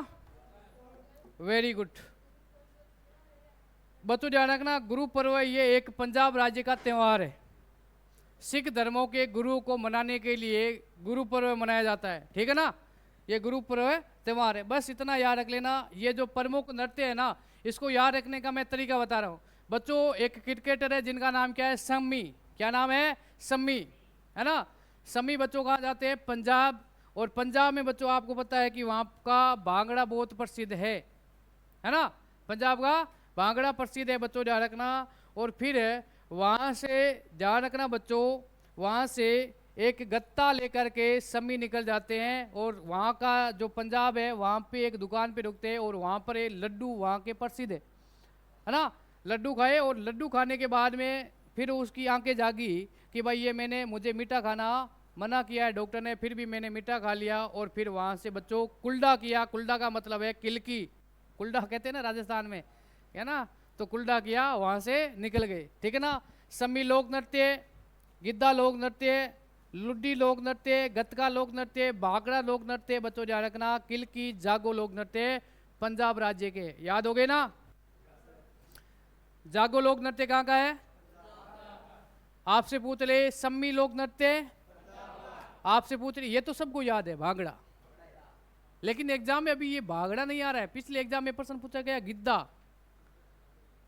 वेरी गुड बच्चों। ध्यान रखना, गुरु पर्व ये एक पंजाब राज्य का त्योहार है। सिख धर्मों के गुरु को मनाने के लिए गुरु पर्व मनाया जाता है। ठीक है ना, ये गुरु पर्व त्योहार है। बस इतना याद रख लेना। ये जो प्रमुख नृत्य है ना, इसको याद रखने का मैं तरीका बता रहा हूँ बच्चों। एक क्रिकेटर है जिनका नाम क्या है? सम्मी। क्या नाम है? सम्मी, है ना। सम्मी बच्चों कहाँ जाते हैं? पंजाब। और पंजाब में बच्चों आपको पता है कि वहाँ का भांगड़ा बहुत प्रसिद्ध है ना। पंजाब का भांगड़ा प्रसिद्ध है बच्चों, ध्यान रखना। और फिर वहाँ से ध्यान रखना बच्चों, वहाँ से एक गत्ता लेकर के सम्मी निकल जाते हैं और वहाँ का जो पंजाब है वहाँ पे एक दुकान पे रुकते हैं और वहाँ पर एक लड्डू वहाँ के प्रसिद्ध है ना। लड्डू खाए और लड्डू खाने के बाद में फिर उसकी आंखें जागी कि भाई ये मुझे मीठा खाना मना किया है डॉक्टर ने, फिर भी मैंने मीठा खा लिया। और फिर वहाँ से बच्चों कुल्डा किया। कुल्डा का मतलब है किलकी, कुल्डा कहते हैं ना राजस्थान में, है ना। तो कुल्डा किया, वहाँ से निकल गए। ठीक है ना। सम्मी लोक नृत्य, गिद्दा लोक नृत्य, लुड्डी लोक नृत्य, गतका लोक नृत्य, भांगड़ा लोक नृत्य बच्चों ध्यान रखना, किलकी जागो लोक नृत्य पंजाब राज्य के। याद हो गए ना। जागो लोक नृत्य कहाँ का है? आपसे पूछ ले सम्मी लोक नृत्य, आपसे पूछ रही, ये तो सबको याद है भांगड़ा, लेकिन एग्जाम में अभी ये भांगड़ा नहीं आ रहा है। पिछले एग्जाम में प्रश्न पूछा गया गिद्दा।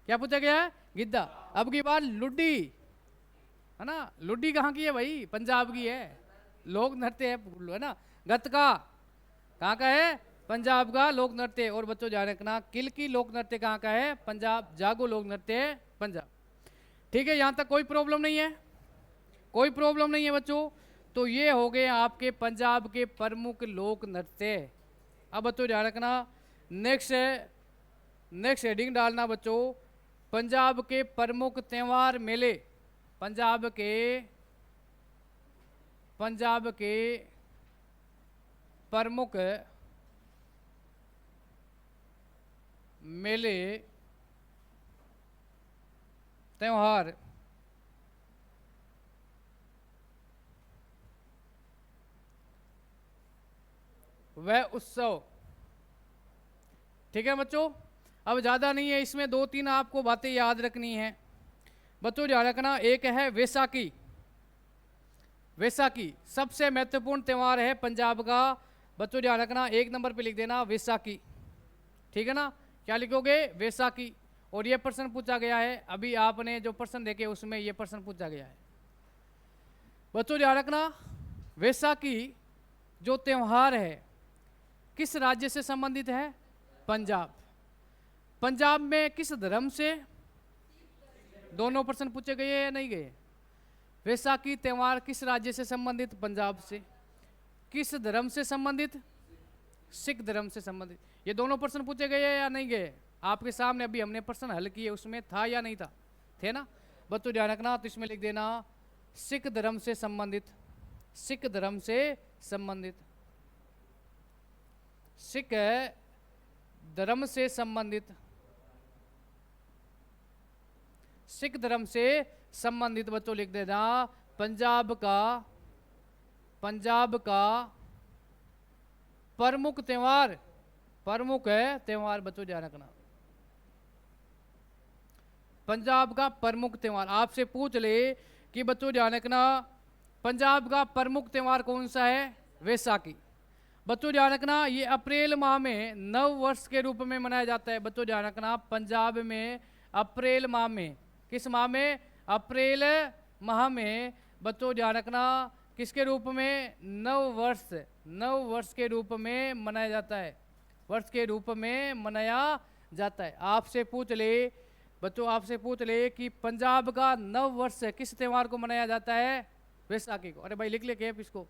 क्या पूछा गया है? गिद्दा। अब की बात लुड्डी, है ना। लुड्डी कहाँ की है भाई? पंजाब की है, लोक नृत्य है ना। गतका कहाँ का है? पंजाब का लोक नृत्य। और बच्चों ध्यान रखना, किलकी लोक नृत्य कहाँ का है? पंजाब। जागो लोक नृत्य पंजाब। ठीक है, यहाँ तक कोई प्रॉब्लम नहीं है? कोई प्रॉब्लम नहीं है बच्चों। तो ये हो गए आपके पंजाब के प्रमुख लोक नृत्य। अब बच्चों ध्यान रखना, नेक्स्ट हेडिंग डालना बच्चों, पंजाब के प्रमुख त्योहार मेले। पंजाब के प्रमुख मेले त्योहार। वह उत्सव। ठीक है बच्चों, अब ज़्यादा नहीं है इसमें, 2-3 आपको बातें याद रखनी है बच्चों। ध्यान रखना, एक है वैसाखी। वैसाखी सबसे महत्वपूर्ण त्यौहार है पंजाब का बच्चों। ध्यान रखना, 1 नंबर पे लिख देना वैसाखी। ठीक है ना, क्या लिखोगे? वैसाखी। और ये प्रश्न पूछा गया है, अभी आपने जो प्रश्न देखे उसमें ये प्रश्न पूछा गया है बच्चों। ध्यान रखना, वैसाखी जो त्यौहार है किस राज्य से संबंधित है? पंजाब। पंजाब में किस धर्म से? दोनों प्रश्न पूछे गए या नहीं गए? वैसाखी त्यौहार किस राज्य से संबंधित? पंजाब से। किस धर्म से संबंधित? सिख धर्म से संबंधित। ये दोनों प्रश्न पूछे गए या नहीं गए? आपके सामने अभी हमने प्रश्न हल किए, उसमें था या नहीं था? थे ना बच्चों। ध्यान रखना, तो इसमें लिख देना सिख धर्म से संबंधित। सिख धर्म से संबंधित। सिख धर्म से संबंधित। सिख धर्म से संबंधित बच्चों लिख देना पंजाब का प्रमुख त्यौहार। प्रमुख है त्यौहार बच्चों, ध्यान रखना, पंजाब का प्रमुख त्यौहार। आपसे पूछ ले कि बच्चों ध्यान रखना, पंजाब का प्रमुख त्यौहार कौन सा है? वैसाखी। बच्चों ध्यान रखना, ये अप्रैल माह में नव वर्ष के रूप में मनाया जाता है बच्चों। ध्यान रखना, पंजाब में अप्रैल माह में, किस माह में? अप्रैल माह में बच्चों ध्यान रखना, किसके रूप में? नव वर्ष के रूप में मनाया जाता है। वर्ष के रूप में मनाया जाता है। आपसे पूछ ले बच्चों, आपसे पूछ ले कि पंजाब का नव वर्ष किस त्यौहार को मनाया जाता है? वैसाखी को। अरे भाई लिख ले कैप इसको,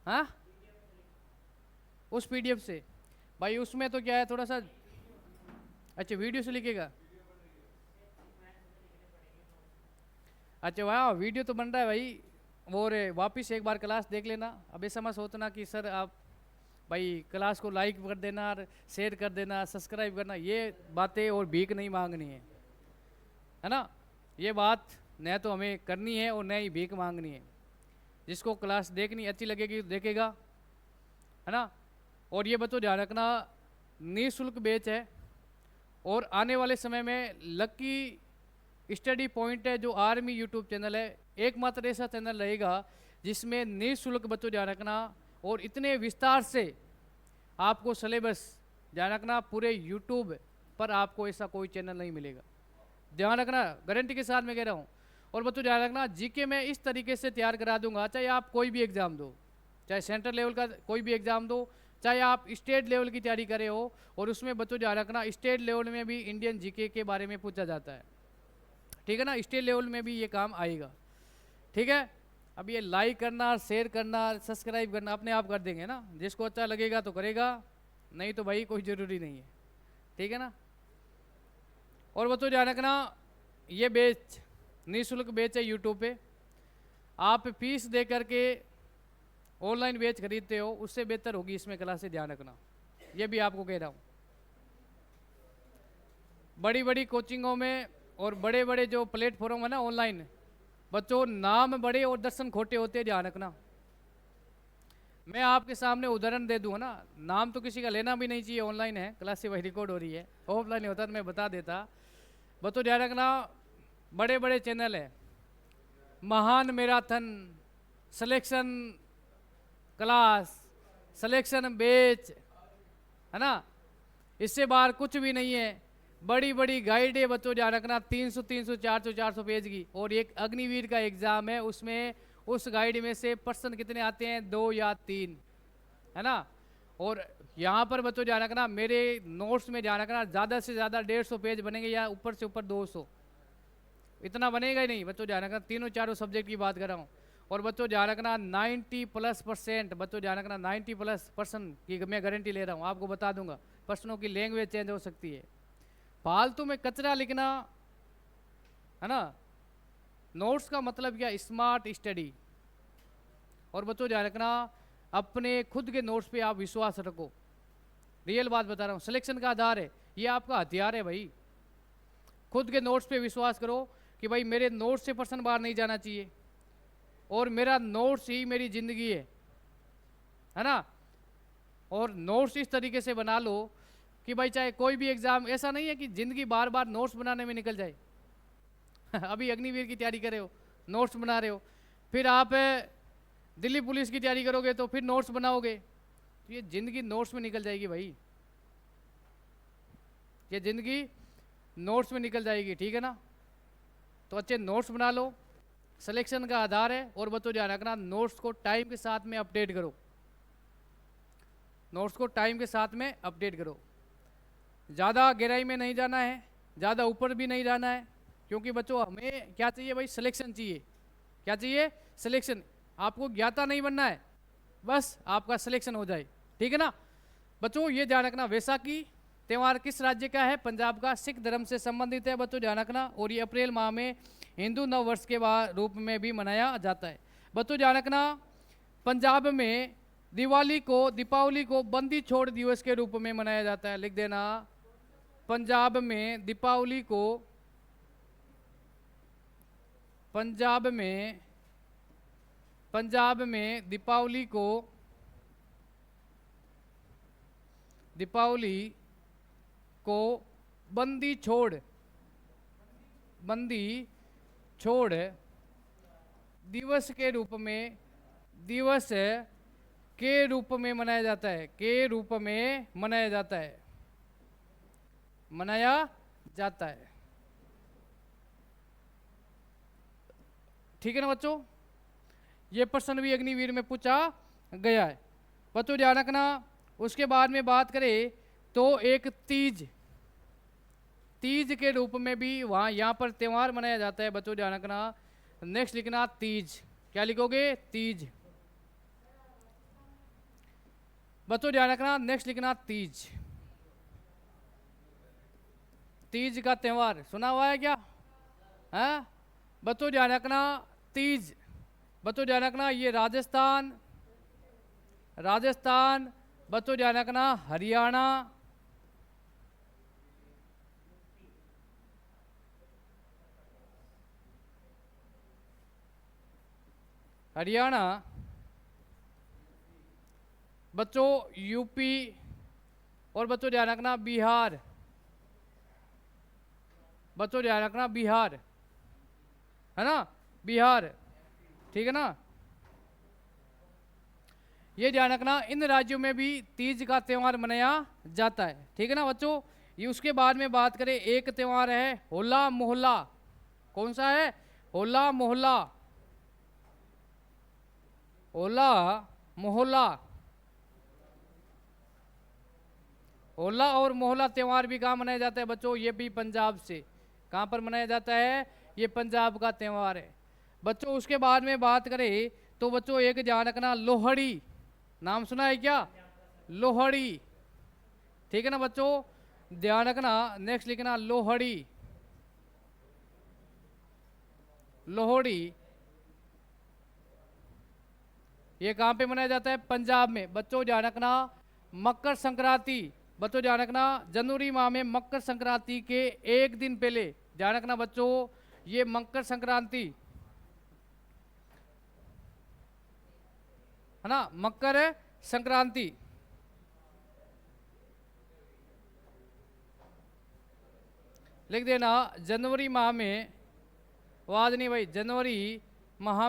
हाँ, उस पीडीएफ से भाई। उसमें तो क्या है थोड़ा सा, अच्छा वीडियो से लिखेगा। अच्छा वाह, वीडियो तो बन रहा है भाई। और वापस एक बार क्लास देख लेना। अब ऐसा मत सोचना कि सर आप भाई क्लास को लाइक कर देना, और शेयर कर देना, सब्सक्राइब करना, ये बातें और भीख नहीं मांगनी है ना। ये बात न तो हमें करनी है और न ही भीख मांगनी है। जिसको क्लास देखनी अच्छी लगेगी तो देखेगा, है ना। और ये बच्चों ध्यान रखना, निःशुल्क बैच है और आने वाले समय में लकी स्टडी पॉइंट है जो आर्मी यूट्यूब चैनल है, एकमात्र ऐसा चैनल रहेगा जिसमें निःशुल्क बच्चों ध्यान रखना और इतने विस्तार से आपको सिलेबस ध्यान रखना, पूरे यूट्यूब पर आपको ऐसा कोई चैनल नहीं मिलेगा। ध्यान रखना, गारंटी के साथ मैं कह रहा हूँ। और बच्चों ध्यान रखना, जीके मैं इस तरीके से तैयार करा दूंगा, चाहे आप कोई भी एग्ज़ाम दो, चाहे सेंट्रल लेवल का कोई भी एग्ज़ाम दो, चाहे आप स्टेट लेवल की तैयारी करे हो। और उसमें बच्चों ध्यान रखना, स्टेट लेवल में भी इंडियन जीके के बारे में पूछा जाता है, ठीक है ना। स्टेट लेवल में भी ये काम आएगा, ठीक है। अब ये लाइक करना, शेयर करना, सब्सक्राइब करना अपने आप कर देंगे ना। जिसको अच्छा लगेगा तो करेगा, नहीं तो भाई कोई ज़रूरी नहीं है, ठीक है ना। और बच्चों ध्यान रखना, ये बैच निःशुल्क बैच है यूट्यूब पे। आप फीस दे करके ऑनलाइन बैच खरीदते हो, उससे बेहतर होगी इसमें क्लास से, ध्यान रखना, ये भी आपको कह रहा हूँ। बड़ी बड़ी कोचिंगों में और बड़े बड़े जो प्लेटफॉर्म है ना ऑनलाइन, बच्चों नाम बड़े और दर्शन खोटे होते हैं, ध्यान रखना। मैं आपके सामने उदाहरण दे दूँ ना, नाम तो किसी का लेना भी नहीं चाहिए, ऑनलाइन है क्लास से, वही रिकॉर्ड हो रही है। ऑफलाइन होता तो मैं बता देता। बच्चों ध्यान रखना, बड़े बड़े चैनल है, महान marathon, selection class, selection batch, है ना, इससे बाहर कुछ भी नहीं है। बड़ी बड़ी गाइड है बच्चों ध्यान रखना, 300 300 400 400 पेज की। और एक अग्निवीर का एग्जाम है, उसमें उस गाइड में से प्रश्न कितने आते हैं? 2 या 3, है ना। और यहाँ पर बच्चों ध्यान रखना, मेरे नोट्स में ध्यान रखना, ज़्यादा से ज़्यादा 150 पेज बनेंगे या ऊपर से ऊपर 200, इतना बनेगा ही नहीं बच्चों ध्यान रखना। 3 4 सब्जेक्ट की बात कर रहा हूँ। और बच्चों ध्यान रखना 90+% बच्चों ध्यान रखना 90+% की मैं गारंटी ले रहा हूँ, आपको बता दूंगा। प्रश्नों की लैंग्वेज चेंज हो सकती है, फालतू में कचरा लिखना है ना। नोट्स का मतलब क्या, स्मार्ट स्टडी। और बच्चों ध्यान रखना अपने खुद के नोट्स पे आप विश्वास रखो, रियल बात बता रहा हूँ, सिलेक्शन का आधार है, ये आपका हथियार है भाई। खुद के नोट्स पे विश्वास करो कि भाई मेरे नोट्स से पर्सन बाहर नहीं जाना चाहिए और मेरा नोट्स ही मेरी ज़िंदगी है ना। और नोट्स इस तरीके से बना लो कि भाई चाहे कोई भी एग्ज़ाम, ऐसा नहीं है कि ज़िंदगी बार बार नोट्स बनाने में निकल जाए। अभी अग्निवीर की तैयारी कर रहे हो, नोट्स बना रहे हो, फिर आप दिल्ली पुलिस की तैयारी करोगे तो फिर नोट्स बनाओगे, तो ये ज़िंदगी नोट्स में निकल जाएगी भाई, ये ज़िंदगी नोट्स में निकल जाएगी, ठीक है ना। तो अच्छे नोट्स बना लो, सिलेक्शन का आधार है। और बच्चों ध्यान रखना नोट्स को टाइम के साथ में अपडेट करो, नोट्स को टाइम के साथ में अपडेट करो। ज़्यादा गहराई में नहीं जाना है, ज़्यादा ऊपर भी नहीं जाना है, क्योंकि बच्चों हमें क्या चाहिए भाई, सिलेक्शन चाहिए। क्या चाहिए, सिलेक्शन। आपको ज्ञाता नहीं बनना है, बस आपका सिलेक्शन हो जाए, ठीक है ना। बच्चों ये ध्यान रखना वैसाखी त्यौहार किस राज्य का है, पंजाब का, सिख धर्म से संबंधित है बच्चों ध्यान रखना। और ये अप्रैल माह में हिंदू नव वर्ष के रूप में भी मनाया जाता है। बच्चों ध्यान रखना पंजाब में दीपावली को बंदी छोड़ दिवस के रूप में मनाया जाता है। लिख देना, पंजाब में दीपावली को बंदी छोड़ दिवस के रूप में मनाया जाता है, मनाया जाता है, ठीक है ना बच्चों। ये प्रश्न भी अग्निवीर में पूछा गया है बच्चों ध्यान रखना। उसके बाद में बात करें तो एक तीज के रूप में भी यहाँ पर त्यौहार मनाया जाता है बच्चों ध्यान रखना। नेक्स्ट लिखना तीज, क्या लिखोगे, तीज। बच्चों ध्यान रखना नेक्स्ट लिखना तीज का त्यौहार सुना हुआ है क्या, है बच्चों ध्यान रखना तीज। बच्चों ध्यान रखना ये राजस्थान, बच्चों ध्यान रखना हरियाणा, बच्चों यूपी, और बच्चों ध्यान रखना बिहार, बच्चों ध्यान रखना बिहार, है ना, बिहार, ठीक है ना। ये ध्यान रखना इन राज्यों में भी तीज का त्यौहार मनाया जाता है, ठीक है ना बच्चों। ये उसके बाद में बात करें एक त्यौहार है होला मोहल्ला। कौन सा है, होला मोहल्ला, होला मोहल्ला। होला और मोहल्ला त्यौहार भी कहाँ मनाया जाता है बच्चों, ये भी पंजाब से। कहाँ पर मनाया जाता है, ये पंजाब का त्यौहार है बच्चों। उसके बाद में बात करें तो बच्चों एक ध्यान रखना लोहड़ी, नाम सुना है क्या, लोहड़ी, ठीक है ना बच्चों, ध्यान रखना। नेक्स्ट लिखना लोहड़ी, ये कहाँ पे मनाया जाता है, पंजाब में बच्चों ध्यान रखना। मकर संक्रांति, बच्चों ध्यान रखना जनवरी माह में मकर संक्रांति के एक दिन पहले, ध्यान रखना बच्चों ये मकर संक्रांति है ना, मकर संक्रांति, लिख देना जनवरी माह में, आवाज नहीं भाई, जनवरी माह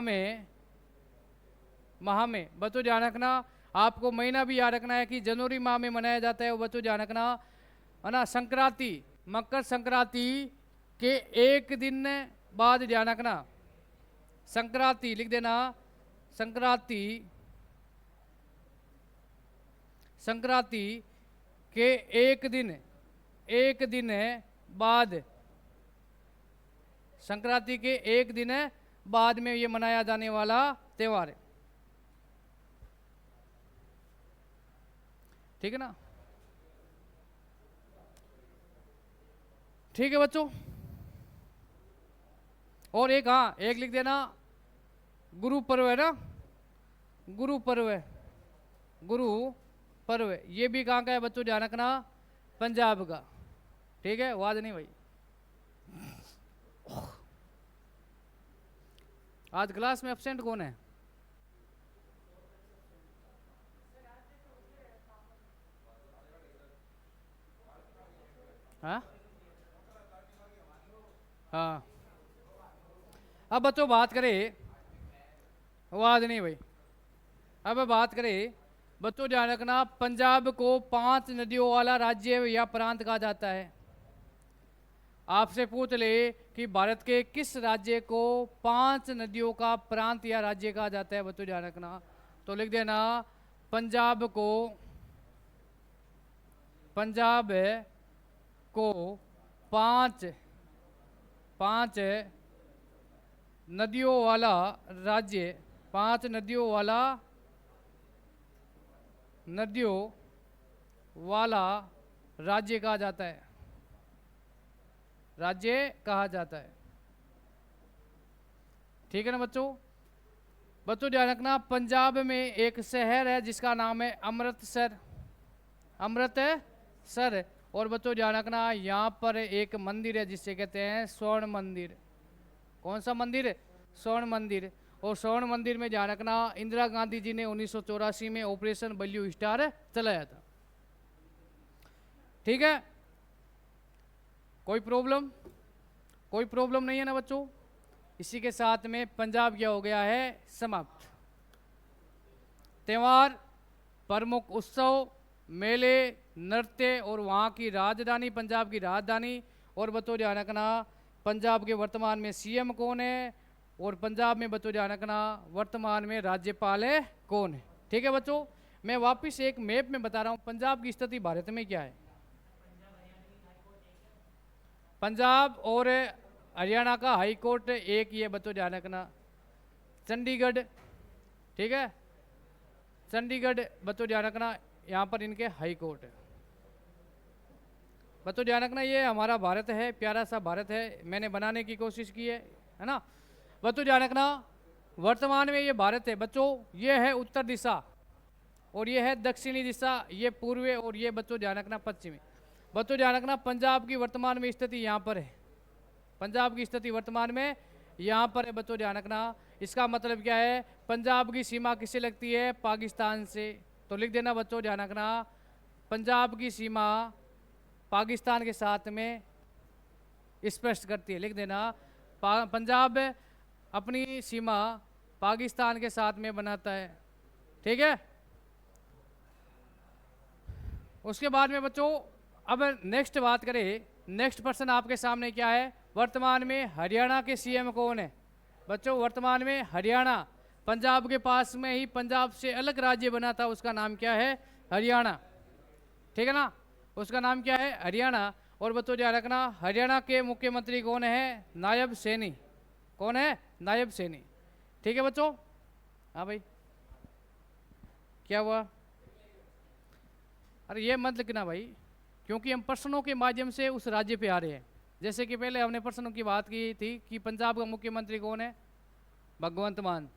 में बच्चों ध्यान रखना। आपको महीना भी याद रखना है कि जनवरी माह में मनाया जाता है वो बच्चों ध्यान रखना, है ना, संक्रांति, मकर संक्रांति के एक दिन बाद, ध्यान रखना संक्रांति, लिख देना संक्रांति के एक दिन बाद, संक्रांति के एक दिन बाद में ये मनाया जाने वाला त्योहार। ठीक है ना? ठीक है बच्चों। और एक, हाँ, एक लिख देना गुरु पर्व है ना, गुरु पर्व है, गुरु पर्व। ये भी कहाँ का है बच्चों, ध्यान रखना, पंजाब का। ठीक है, आवाज नहीं भाई। आज क्लास में एब्सेंट कौन है? हाँ हाँ। अब बच्चों बात करें, आवाज नहीं भाई। अब बात करें बच्चों, ध्यान रखना, पंजाब को 5 नदियों वाला राज्य या प्रांत कहा जाता है। आपसे पूछ ले कि भारत के किस राज्य को 5 नदियों का प्रांत या राज्य कहा जाता है, बच्चों ध्यान रखना। तो लिख देना पंजाब को, पंजाब को 5 नदियों वाला राज्य, 5 नदियों वाला राज्य कहा जाता है, राज्य कहा जाता है। ठीक है ना बच्चों? बच्चों ध्यान रखना, पंजाब में एक शहर है जिसका नाम है अमृतसर, अमृतसर। और बच्चों ध्यान रखना, यहाँ पर एक मंदिर है जिसे कहते हैं स्वर्ण मंदिर। कौन सा मंदिर? स्वर्ण मंदिर। और स्वर्ण मंदिर में ध्यान रखना, इंदिरा गांधी जी ने 1984 में ऑपरेशन ब्लू स्टार चलाया था। ठीक है, कोई प्रॉब्लम? कोई प्रॉब्लम नहीं है ना बच्चों? इसी के साथ में पंजाब क्या हो गया है, समाप्त। त्योहार, प्रमुख उत्सव, मेले, नृत्य और वहाँ की राजधानी, पंजाब की राजधानी। और बच्चों ध्यान रखना, पंजाब के वर्तमान में सीएम कौन है, और पंजाब में बच्चों ध्यान रखना वर्तमान में राज्यपाल है कौन है। ठीक है बच्चों, मैं वापस एक मैप में बता रहा हूँ पंजाब की स्थिति भारत में क्या है। पंजाब और हरियाणा का हाई कोर्ट एक ही है बच्चों ध्यान रखना, चंडीगढ़। ठीक है, चंडीगढ़ बच्चों ध्यान रखना, यहाँ पर इनके हाई कोर्ट है। बच्चों ध्यान रखना, ये हमारा भारत है, प्यारा सा भारत है, मैंने बनाने की कोशिश की है ना। बच्चों ध्यान रखना, वर्तमान में ये भारत है बच्चों, ये है उत्तर दिशा और ये है दक्षिणी दिशा, ये पूर्व और ये बच्चों ध्यान रखना पश्चिमी। बच्चों ध्यान रखना, पंजाब की वर्तमान में स्थिति यहाँ पर है, पंजाब की स्थिति वर्तमान में यहाँ पर है बच्चों ध्यान रखना। इसका मतलब क्या है, पंजाब की सीमा किससे लगती है, पाकिस्तान से। तो लिख देना बच्चों ध्यान रखना, पंजाब की सीमा पाकिस्तान के साथ में स्पष्ट करती है। लिख देना, पंजाब अपनी सीमा पाकिस्तान के साथ में बनाता है। ठीक है, उसके बाद में बच्चों अब नेक्स्ट बात करें, नेक्स्ट पर्सन आपके सामने क्या है, वर्तमान में हरियाणा के सीएम कौन है। बच्चों वर्तमान में हरियाणा, पंजाब के पास में ही पंजाब से अलग राज्य बना था, उसका नाम क्या है, हरियाणा। ठीक है ना, उसका नाम क्या है, हरियाणा। और बच्चों ध्यान रखना, हरियाणा के मुख्यमंत्री कौन है, नायब सैनी। कौन है, नायब सैनी। ठीक है बच्चों, हाँ भाई क्या हुआ, अरे ये मत लिखना भाई, क्योंकि हम प्रश्नों के माध्यम से उस राज्य पे आ रहे हैं। जैसे कि पहले हमने प्रश्नों की बात की थी कि पंजाब का मुख्यमंत्री कौन है, भगवंत मान।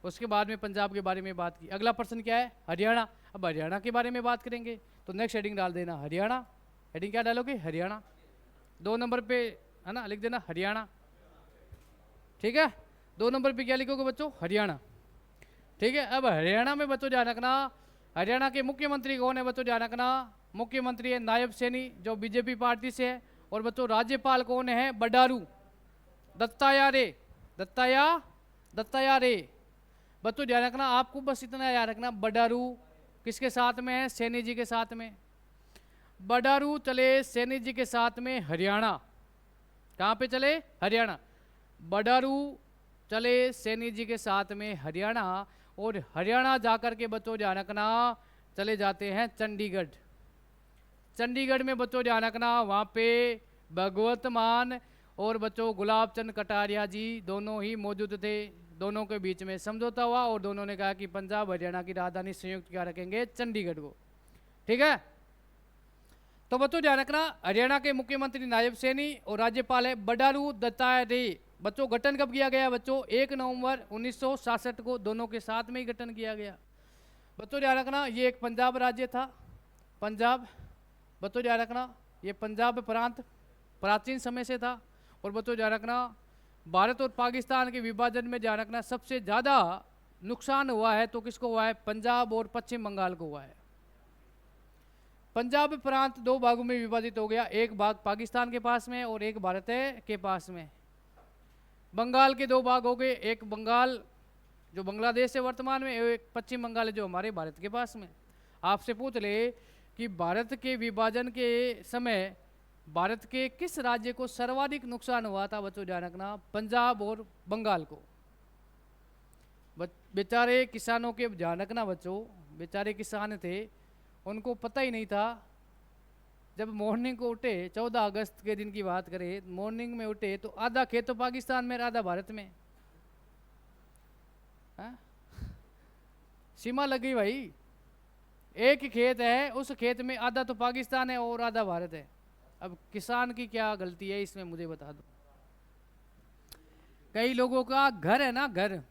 उसके बाद में पंजाब के बारे में बात की। अगला प्रश्न क्या है, हरियाणा। अब हरियाणा के बारे में बात करेंगे तो नेक्स्ट हेडिंग डाल देना हरियाणा। हेडिंग क्या डालोगे, हरियाणा। 2 नंबर पे है ना, लिख देना हरियाणा। ठीक है, 2 नंबर पे क्या लिखोगे बच्चों, हरियाणा। ठीक है, अब हरियाणा में बच्चों ध्यान रखना, हरियाणा के मुख्यमंत्री कौन है, बच्चों ध्यान रखना, मुख्यमंत्री है नायब सैनी जो बीजेपी पार्टी से है। और बच्चों राज्यपाल कौन है, बंडारू दत्तात्रेय, दत्तात्रेय। बच्चों ध्यान रखना, आपको बस इतना याद रखना, बंडारू किसके साथ में है, सैनी जी के साथ में। बंडारू चले सैनी जी के साथ में हरियाणा। कहाँ पे चले, हरियाणा। बंडारू चले सैनी जी के साथ में हरियाणा। और हरियाणा जाकर के बच्चों ध्यान रखना चले जाते हैं चंडीगढ़। चंडीगढ़ में बच्चों ध्यान रखना, वहाँ पे भगवंत मान और बच्चों गुलाब चंद कटारिया जी दोनों ही मौजूद थे। दोनों के बीच में समझौता हुआ और दोनों ने कहा कि पंजाब हरियाणा की राजधानी संयुक्त क्या रखेंगे, चंडीगढ़ को। ठीक है, तो बच्चों ध्यान रखना, हरियाणा के मुख्यमंत्री नायब सैनी और राज्यपाल है बंडारू दत्तात्रेय। बच्चों गठन कब किया गया बच्चों, 1 नवंबर 1966 को, दोनों के साथ में ही गठन किया गया। बच्चों ध्यान रखना, ये एक पंजाब राज्य था, पंजाब। बच्चों ध्यान रखना, ये पंजाब प्रांत प्राचीन समय से था। और बच्चों ध्यान रखना, भारत और पाकिस्तान के विभाजन में ध्यान रखना सबसे ज़्यादा नुकसान हुआ है तो किसको हुआ है, पंजाब और पश्चिम बंगाल को हुआ है। पंजाब प्रांत 2 भागों में विभाजित हो गया, एक भाग पाकिस्तान के पास में और एक भारत के पास में। बंगाल के 2 भाग हो गए, एक बंगाल जो बांग्लादेश है वर्तमान में, एक पश्चिम बंगाल है जो हमारे भारत के पास में। आपसे पूछ ले कि भारत के विभाजन के समय भारत के किस राज्य को सर्वाधिक नुकसान हुआ था, बच्चों ध्यान रखना, पंजाब और बंगाल को। बेचारे किसानों के, ध्यान रखना बच्चों, बेचारे किसान थे, उनको पता ही नहीं था। जब मॉर्निंग को उठे, 14 अगस्त के दिन की बात करें, मॉर्निंग में उठे तो आधा खेत तो पाकिस्तान में, आधा भारत में। सीमा लग गई भाई, एक ही खेत है, उस खेत में आधा तो पाकिस्तान है और आधा भारत है। अब किसान की क्या गलती है इसमें, मुझे बता दो। कई लोगों का घर है ना, घर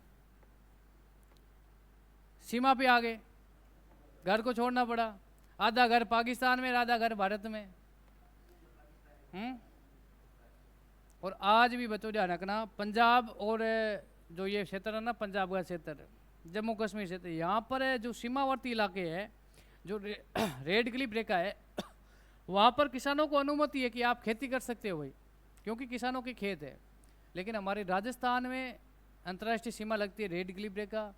सीमा पे आ गए, घर को छोड़ना पड़ा, आधा घर पाकिस्तान में, आधा घर भारत में। और आज भी बच्चों ध्यान रखना, पंजाब और जो ये क्षेत्र है ना, पंजाब का क्षेत्र, जम्मू कश्मीर क्षेत्र, यहाँ पर है जो सीमावर्ती इलाके है, जो रेड क्लिफ रेखा है, वहाँ पर किसानों को अनुमति है कि आप खेती कर सकते हो भाई, क्योंकि किसानों के खेत है। लेकिन हमारे राजस्थान में अंतर्राष्ट्रीय सीमा लगती है रेड क्लिफ रेखा,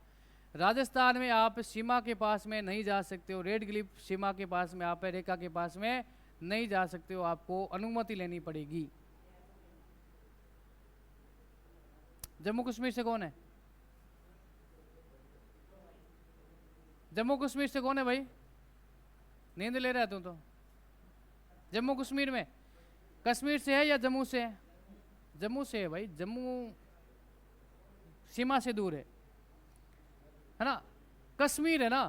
राजस्थान में आप सीमा के पास में नहीं जा सकते हो, रेड क्लिफ सीमा के पास में, आप रेखा के पास में नहीं जा सकते हो, आपको अनुमति लेनी पड़ेगी। जम्मू कश्मीर से कौन है, जम्मू कश्मीर से कौन है भाई, नींद ले रहा है तुम तो। जम्मू कश्मीर में, कश्मीर से है या जम्मू से है, जम्मू से है भाई, जम्मू सीमा से दूर है ना। कश्मीर है ना,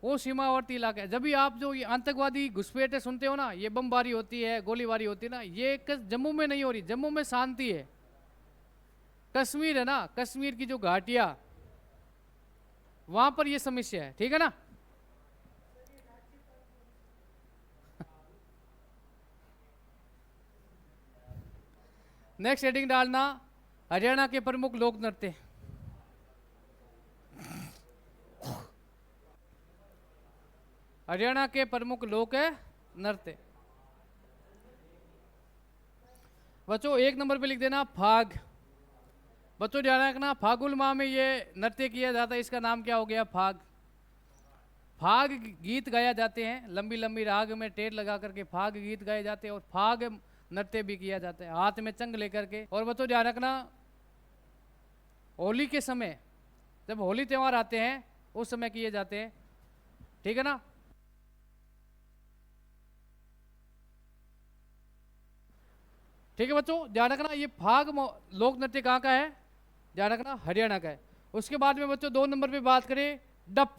वो सीमावर्ती इलाका है। जब भी आप जो ये आतंकवादी घुसपैठे सुनते हो ना, ये बमबारी होती है, गोलीबारी होती है ना, ये जम्मू में नहीं हो रही, जम्मू में शांति है। कश्मीर है ना, कश्मीर की जो घाटियां, वहां पर ये समस्या है, ठीक है ना। नेक्स्ट हेडिंग डालना, हरियाणा के प्रमुख लोक नृत्य। हरियाणा के प्रमुख लोक नृत्य। बच्चों 1 नंबर पे लिख देना फाग। बच्चों ध्यान रखना, फागुन माह में ये नृत्य किया जाता है, इसका नाम क्या हो गया, फाग। फाग गीत गाया जाते हैं, लंबी लंबी राग में टेर लगा करके फाग गीत गाए जाते हैं, और फाग नृत्य भी किया जाता है, हाथ में चंग लेकर के। और बच्चों ध्यान रखना, होली के समय, जब होली त्यौहार आते हैं उस समय किए जाते हैं, ठीक है ना। ठीक है बच्चों, ध्यान रखना, ये फाग लोक नृत्य कहाँ का है, ध्यान रखना, हरियाणा का है। उसके बाद में बच्चों 2 नंबर पे बात करें, डप।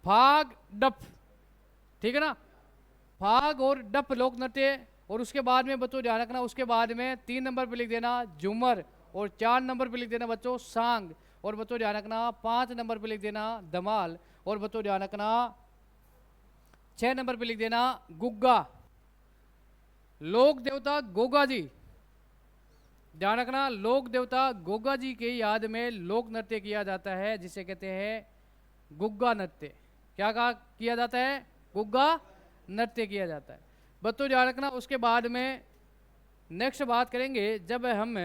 फाग डप, ठीक है ना, फाग और डप लोक नृत्य। और उसके बाद में बच्चों ध्यान रखना, उसके बाद में 3 नंबर पे लिख देना झूमर, और 4 नंबर पे लिख देना बच्चों सांग, और बच्चों ध्यान रखना 5 नंबर पे लिख देना धमाल, और बच्चों ध्यान रखना 6 नंबर पे लिख देना गुग्गा। लोक देवता गोगा जी, ध्यान रखना, लोक देवता गोगा जी के याद में लोक नृत्य किया जाता है, जिसे कहते हैं गुग्गा नृत्य। क्या कहा किया जाता है, गुग्गा नृत्य किया जाता है। बच्चों ध्यान रखना, उसके बाद में नेक्स्ट बात करेंगे जब हम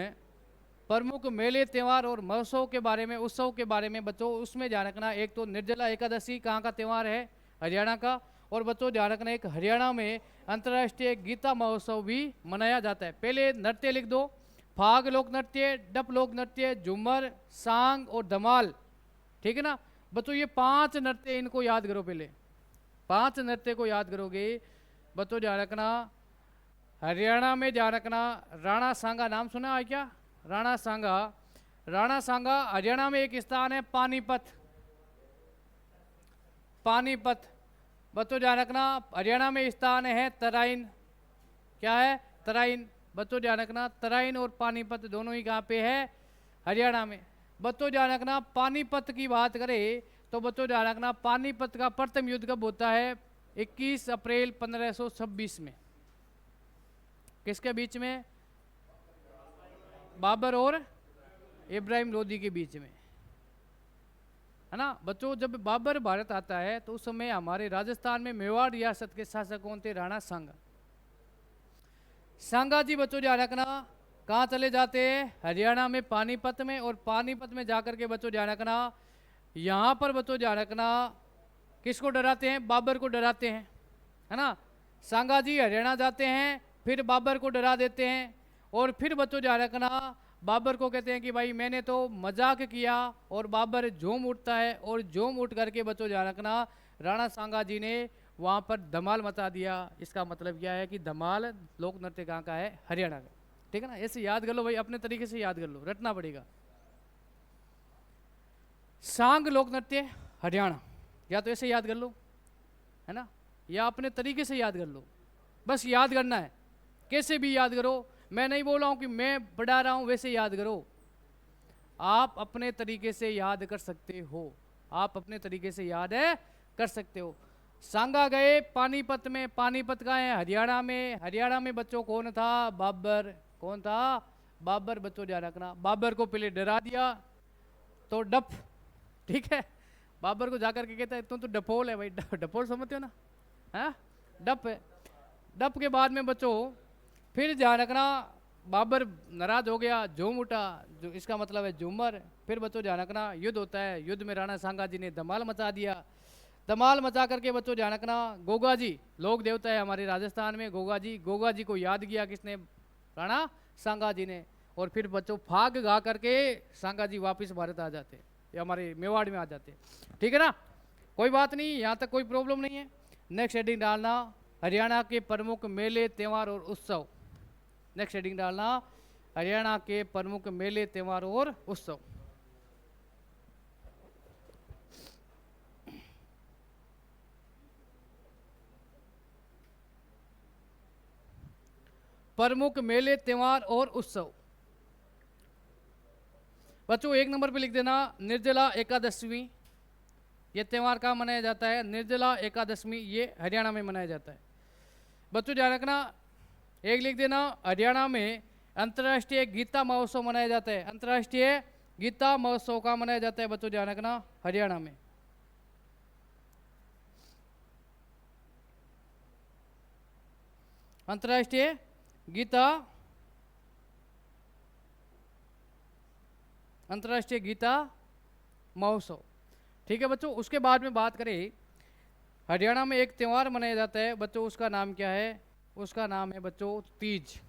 प्रमुख मेले त्यौहार और महोत्सव के बारे में, उत्सव के बारे में। बच्चों उसमें ध्यान रखना, एक तो निर्जला एकादशी कहाँ का त्यौहार है, हरियाणा का। और बच्चों ध्यान रखना, एक हरियाणा में अंतर्राष्ट्रीय गीता महोत्सव भी मनाया जाता है। पहले नृत्य लिख दो, फाग लोक नृत्य, डप लोक नृत्य, झूमर, सांग और धमाल, ठीक है ना। बच्चों ये 5 नृत्य, इनको याद करो, पहले 5 नृत्य को याद करोगे। बच्चों ध्यान रखना, हरियाणा में ध्यान रखना, राणा सांगा नाम सुना है क्या, राणा सांगा। राणा सांगा हरियाणा में एक स्थान है पानीपत। पानीपत बच्चों ध्यान रखना। हरियाणा में स्थान है तराइन। क्या है? तराइन। बच्चों ध्यान रखना तराइन और पानीपत दोनों ही कहाँ पे है? हरियाणा में। बच्चों ध्यान रखना पानीपत की बात करें तो बच्चों ध्यान रखना पानीपत का प्रथम युद्ध कब होता है? 21 अप्रैल 1526 में। किसके बीच में? बाबर और इब्राहिम लोदी के बीच में, है ना बच्चों। जब बाबर भारत आता है तो उस समय हमारे राजस्थान में मेवाड़ रियासत के शासक कौन थे? राणा सांगा। सांगा जी बच्चों ध्यान रखना कहाँ चले जाते हैं? हरियाणा में पानीपत में। और पानीपत में जाकर के बच्चों ध्यान रखना यहाँ पर बच्चों ध्यान रखना किसको डराते हैं? बाबर को डराते हैं, है ना। सांगा जी हरियाणा जाते हैं, फिर बाबर को डरा देते हैं, और फिर बच्चों ध्यान रखना बाबर को कहते हैं कि भाई मैंने तो मजाक किया, और बाबर झूम उठता है, और झूम उठ करके बच्चों ध्यान रखना राणा सांगा जी ने वहाँ पर धमाल मचा दिया। इसका मतलब क्या है कि धमाल लोक नृत्य कहाँ का है? हरियाणा का। ठीक है ना, ऐसे याद कर लो भाई, अपने तरीके से याद कर लो, रटना पड़ेगा। सांग लोक नृत्य हरियाणा, या तो ऐसे याद कर लो, है ना, या अपने तरीके से याद कर लो। बस याद करना है, कैसे भी याद करो। मैं नहीं बोल रहा हूँ कि मैं पढ़ा रहा हूँ वैसे याद करो, आप अपने तरीके से याद कर सकते हो। आप अपने तरीके से याद है कर सकते हो। सांगा गए पानीपत में। पानीपत का है हरियाणा में। हरियाणा में बच्चों कौन था? बाबर। कौन था? बाबर। बच्चों ध्यान रखना बाबर को पहले डरा दिया तो डफ, ठीक है, बाबर को जाकर के कहता है तुम तो डफोल है भाई। डफोल समझते हो ना, है डफ है। डफ के बाद में बच्चों फिर ध्यान रखना बाबर नाराज हो गया, झूम उठा, जो इसका मतलब है झूमर। फिर बच्चों ध्यान रखना युद्ध होता है। युद्ध में राणा सांगा जी ने धमाल मचा दिया। धमाल मचा करके बच्चों ध्यान रखना गोगा जी, लोक देवता है हमारे राजस्थान में, गोगा जी। गोगा जी को याद किया किसने? राणा सांगा जी ने। और फिर बच्चों फाग गा करके सांगा जी वापस भारत आ जाते, या हमारे मेवाड़ में आ जाते। ठीक है ना, कोई बात नहीं, यहाँ तक कोई प्रॉब्लम नहीं है। नेक्स्ट हेडिंग डालना हरियाणा के प्रमुख मेले त्यौहार और उत्सव। नेक्स्ट हेडिंग डालना हरियाणा के प्रमुख मेले त्यौहार और उत्सव। प्रमुख मेले त्यौहार और उत्सव। बच्चों एक नंबर पे लिख देना निर्जला एकादशमी। ये त्यौहार कहाँ मनाया जाता है? निर्जला एकादशमी, ये हरियाणा में मनाया जाता है। बच्चों ध्यान रखना एक लिख देना हरियाणा में अंतर्राष्ट्रीय गीता महोत्सव मनाया जाता है। अंतर्राष्ट्रीय गीता महोत्सव कहाँ मनाया जाता है? बच्चों ध्यान रखना हरियाणा में। अंतर्राष्ट्रीय गीता, अंतर्राष्ट्रीय गीता महोत्सव। ठीक है बच्चों, उसके बाद में बात करें हरियाणा में एक त्यौहार मनाया जाता है बच्चों, उसका नाम क्या है? उसका नाम है बच्चों तीज।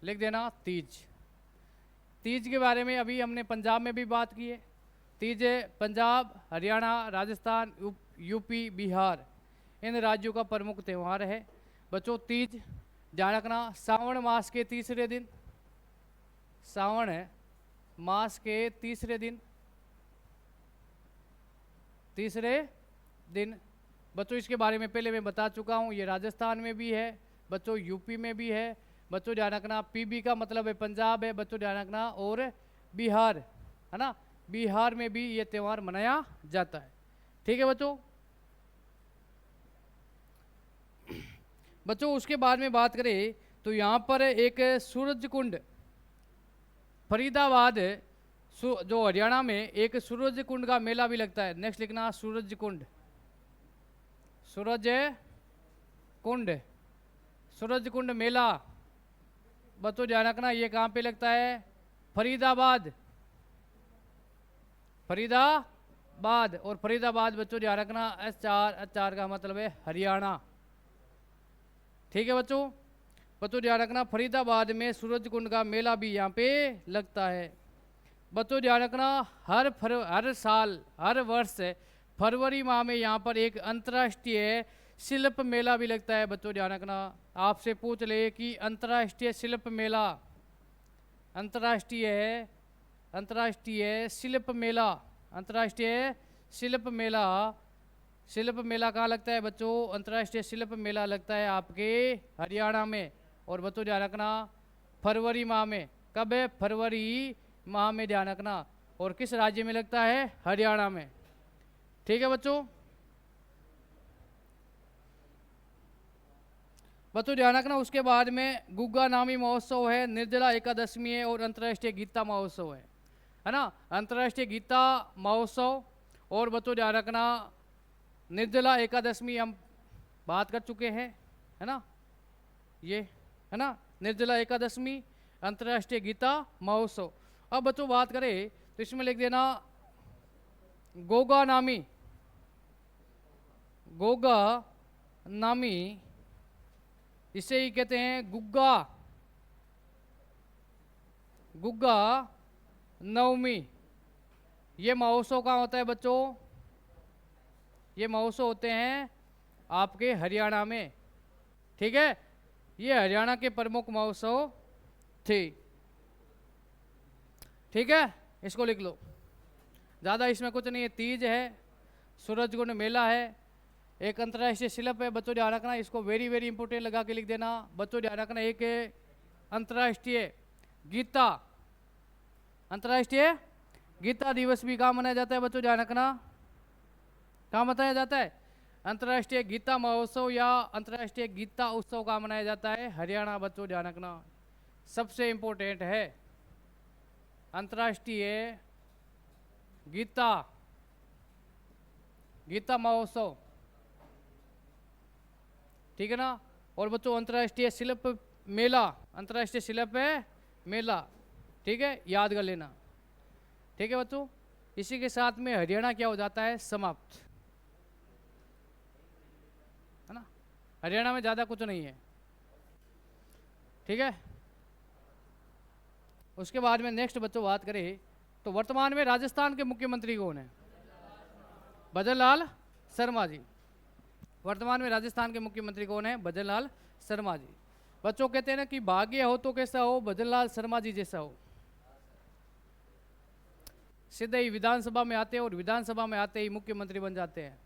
लिख देना तीज। तीज के बारे में अभी हमने पंजाब में भी बात की है। तीज पंजाब, हरियाणा, राजस्थान, यूपी, बिहार, इन राज्यों का प्रमुख त्यौहार है बच्चों तीज। ध्यान रखना सावन मास के तीसरे दिन, सावन मास के तीसरे दिन, तीसरे दिन बच्चों, इसके बारे में पहले मैं बता चुका हूँ। ये राजस्थान में भी है बच्चों, यूपी में भी है बच्चों। ध्यान रखना पीबी का मतलब है पंजाब है बच्चों, ध्यान रखना, और बिहार, है ना, बिहार में भी ये त्यौहार मनाया जाता है। ठीक है बच्चों। बच्चों उसके बाद में बात करें तो यहाँ पर एक सूरज कुंड, फरीदाबाद जो हरियाणा में एक सूरज कुंड का मेला भी लगता है। नेक्स्ट लिखना सूरज कुंड। सूरज कुंड, सूरज कुंड मेला बच्चों ध्यान रखना ये कहाँ पे लगता है? फरीदाबाद, फरीदाबाद। और फरीदाबाद बच्चों ध्यान रखना एच आर का मतलब है हरियाणा। ठीक है बच्चों, बच्चों ध्यान रखना फरीदाबाद में सूरज कुंड का मेला भी यहाँ पे लगता है। बच्चों ध्यान रखना हर साल, हर वर्ष फरवरी माह में यहाँ पर एक अंतर्राष्ट्रीय शिल्प मेला भी लगता है। बच्चों ध्यान रखना, आपसे पूछ ले कि अंतर्राष्ट्रीय शिल्प मेला अंतर्राष्ट्रीय है, अंतर्राष्ट्रीय शिल्प मेला, अंतर्राष्ट्रीय शिल्प मेला। शिल्प मेला कहाँ लगता है बच्चों? अंतर्राष्ट्रीय शिल्प मेला लगता है आपके हरियाणा में। और बच्चों ध्यान रखना फरवरी माह में। कब है? फरवरी माह में, ध्यान रखना। और किस राज्य में लगता है? हरियाणा में। ठीक है बच्चों? बच्चों ध्यान रखना उसके बाद में गुग्गा नामी महोत्सव है, निर्जला एकादशमी है और अंतर्राष्ट्रीय गीता महोत्सव है ना? अंतर्राष्ट्रीय गीता महोत्सव और बच्चों ध्यान रखना निर्जला एकादशमी हम बात कर चुके हैं, है ना? ये है ना निर्जला एकादशमी, अंतर्राष्ट्रीय गीता महोत्सव। अब बच्चों बात करें तो इसमें लिख देना गोगा नामी, गोगा नामी, इसे ही कहते हैं गुग्गा, गुग्गा नवमी। ये महोत्सव कहाँ होता है बच्चों? ये महोत्सव होते हैं आपके हरियाणा में। ठीक है, ये हरियाणा के प्रमुख महोत्सव थे। ठीक है, इसको लिख लो, ज़्यादा इसमें कुछ नहीं है। तीज है, सूरजकुंड मेला है, एक अंतर्राष्ट्रीय शिल्प है। बच्चों ध्यान रखना, इसको वेरी वेरी इंपोर्टेंट लगा के लिख देना। बच्चों ध्यान रखना एक अंतर्राष्ट्रीय गीता, अंतर्राष्ट्रीय गीता दिवस भी कहाँ मनाया जाता है बच्चों? ध्यान रखना कहाँ मनाया जाता है? अंतर्राष्ट्रीय गीता महोत्सव या अंतर्राष्ट्रीय गीता उत्सव कहाँ मनाया जाता है? हरियाणा। बच्चों ध्यान रखना सबसे इंपॉर्टेंट है अंतर्राष्ट्रीय गीता, गीता महोत्सव। ठीक है ना? और बच्चों अंतर्राष्ट्रीय शिल्प मेला, अंतर्राष्ट्रीय शिल्प मेला। ठीक है, याद कर लेना। ठीक है बच्चों, इसी के साथ में हरियाणा क्या हो जाता है? समाप्त, है ना? हरियाणा में ज़्यादा कुछ नहीं है। ठीक है, उसके बाद में नेक्स्ट बच्चों बात करें तो वर्तमान में राजस्थान के मुख्यमंत्री कौन है? भजन लाल शर्मा जी। वर्तमान में राजस्थान के मुख्यमंत्री कौन है? भजन लाल शर्मा जी। बच्चों कहते हैं ना कि भाग्य हो तो कैसा हो? भजन लाल शर्मा जी जैसा हो। सीधे ही विधानसभा में आते हैं और विधानसभा में आते ही मुख्यमंत्री बन जाते हैं।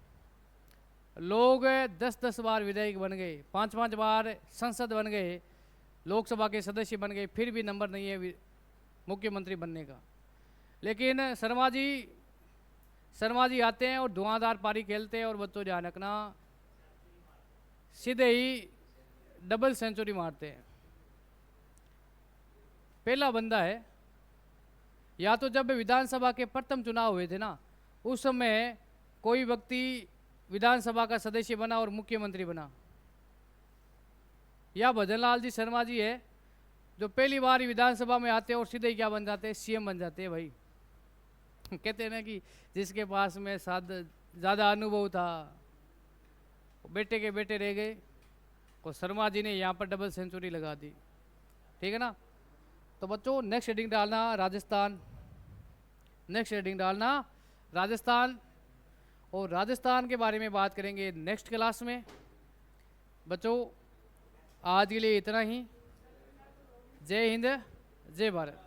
लोग 10-10 बार विधायक बन गए, 5-5 बार संसद बन गए, लोकसभा के सदस्य बन गए, फिर भी नंबर नहीं है मुख्यमंत्री बनने का। लेकिन शर्मा जी आते हैं और धुआंधार पारी खेलते हैं और बच्चों ध्यान रखना सीधे ही डबल सेंचुरी मारते हैं। पहला बंदा है, या तो जब विधानसभा के प्रथम चुनाव हुए थे ना, उस समय कोई व्यक्ति विधानसभा का सदस्य बना और मुख्यमंत्री बना, या भजनलाल जी शर्मा जी है जो पहली बार विधानसभा में आते हैं और सीधे ही क्या बन जाते हैं? सीएम बन जाते हैं भाई। कहते हैं ना कि जिसके पास में ज़्यादा अनुभव था बेटे के बेटे रह गए, को शर्मा जी ने यहाँ पर डबल सेंचुरी लगा दी। ठीक है ना? तो बच्चों नेक्स्ट हेडिंग डालना राजस्थान, नेक्स्ट हेडिंग डालना राजस्थान। और राजस्थान के बारे में बात करेंगे नेक्स्ट क्लास में। बच्चों आज के लिए इतना ही। जय हिंद, जय भारत।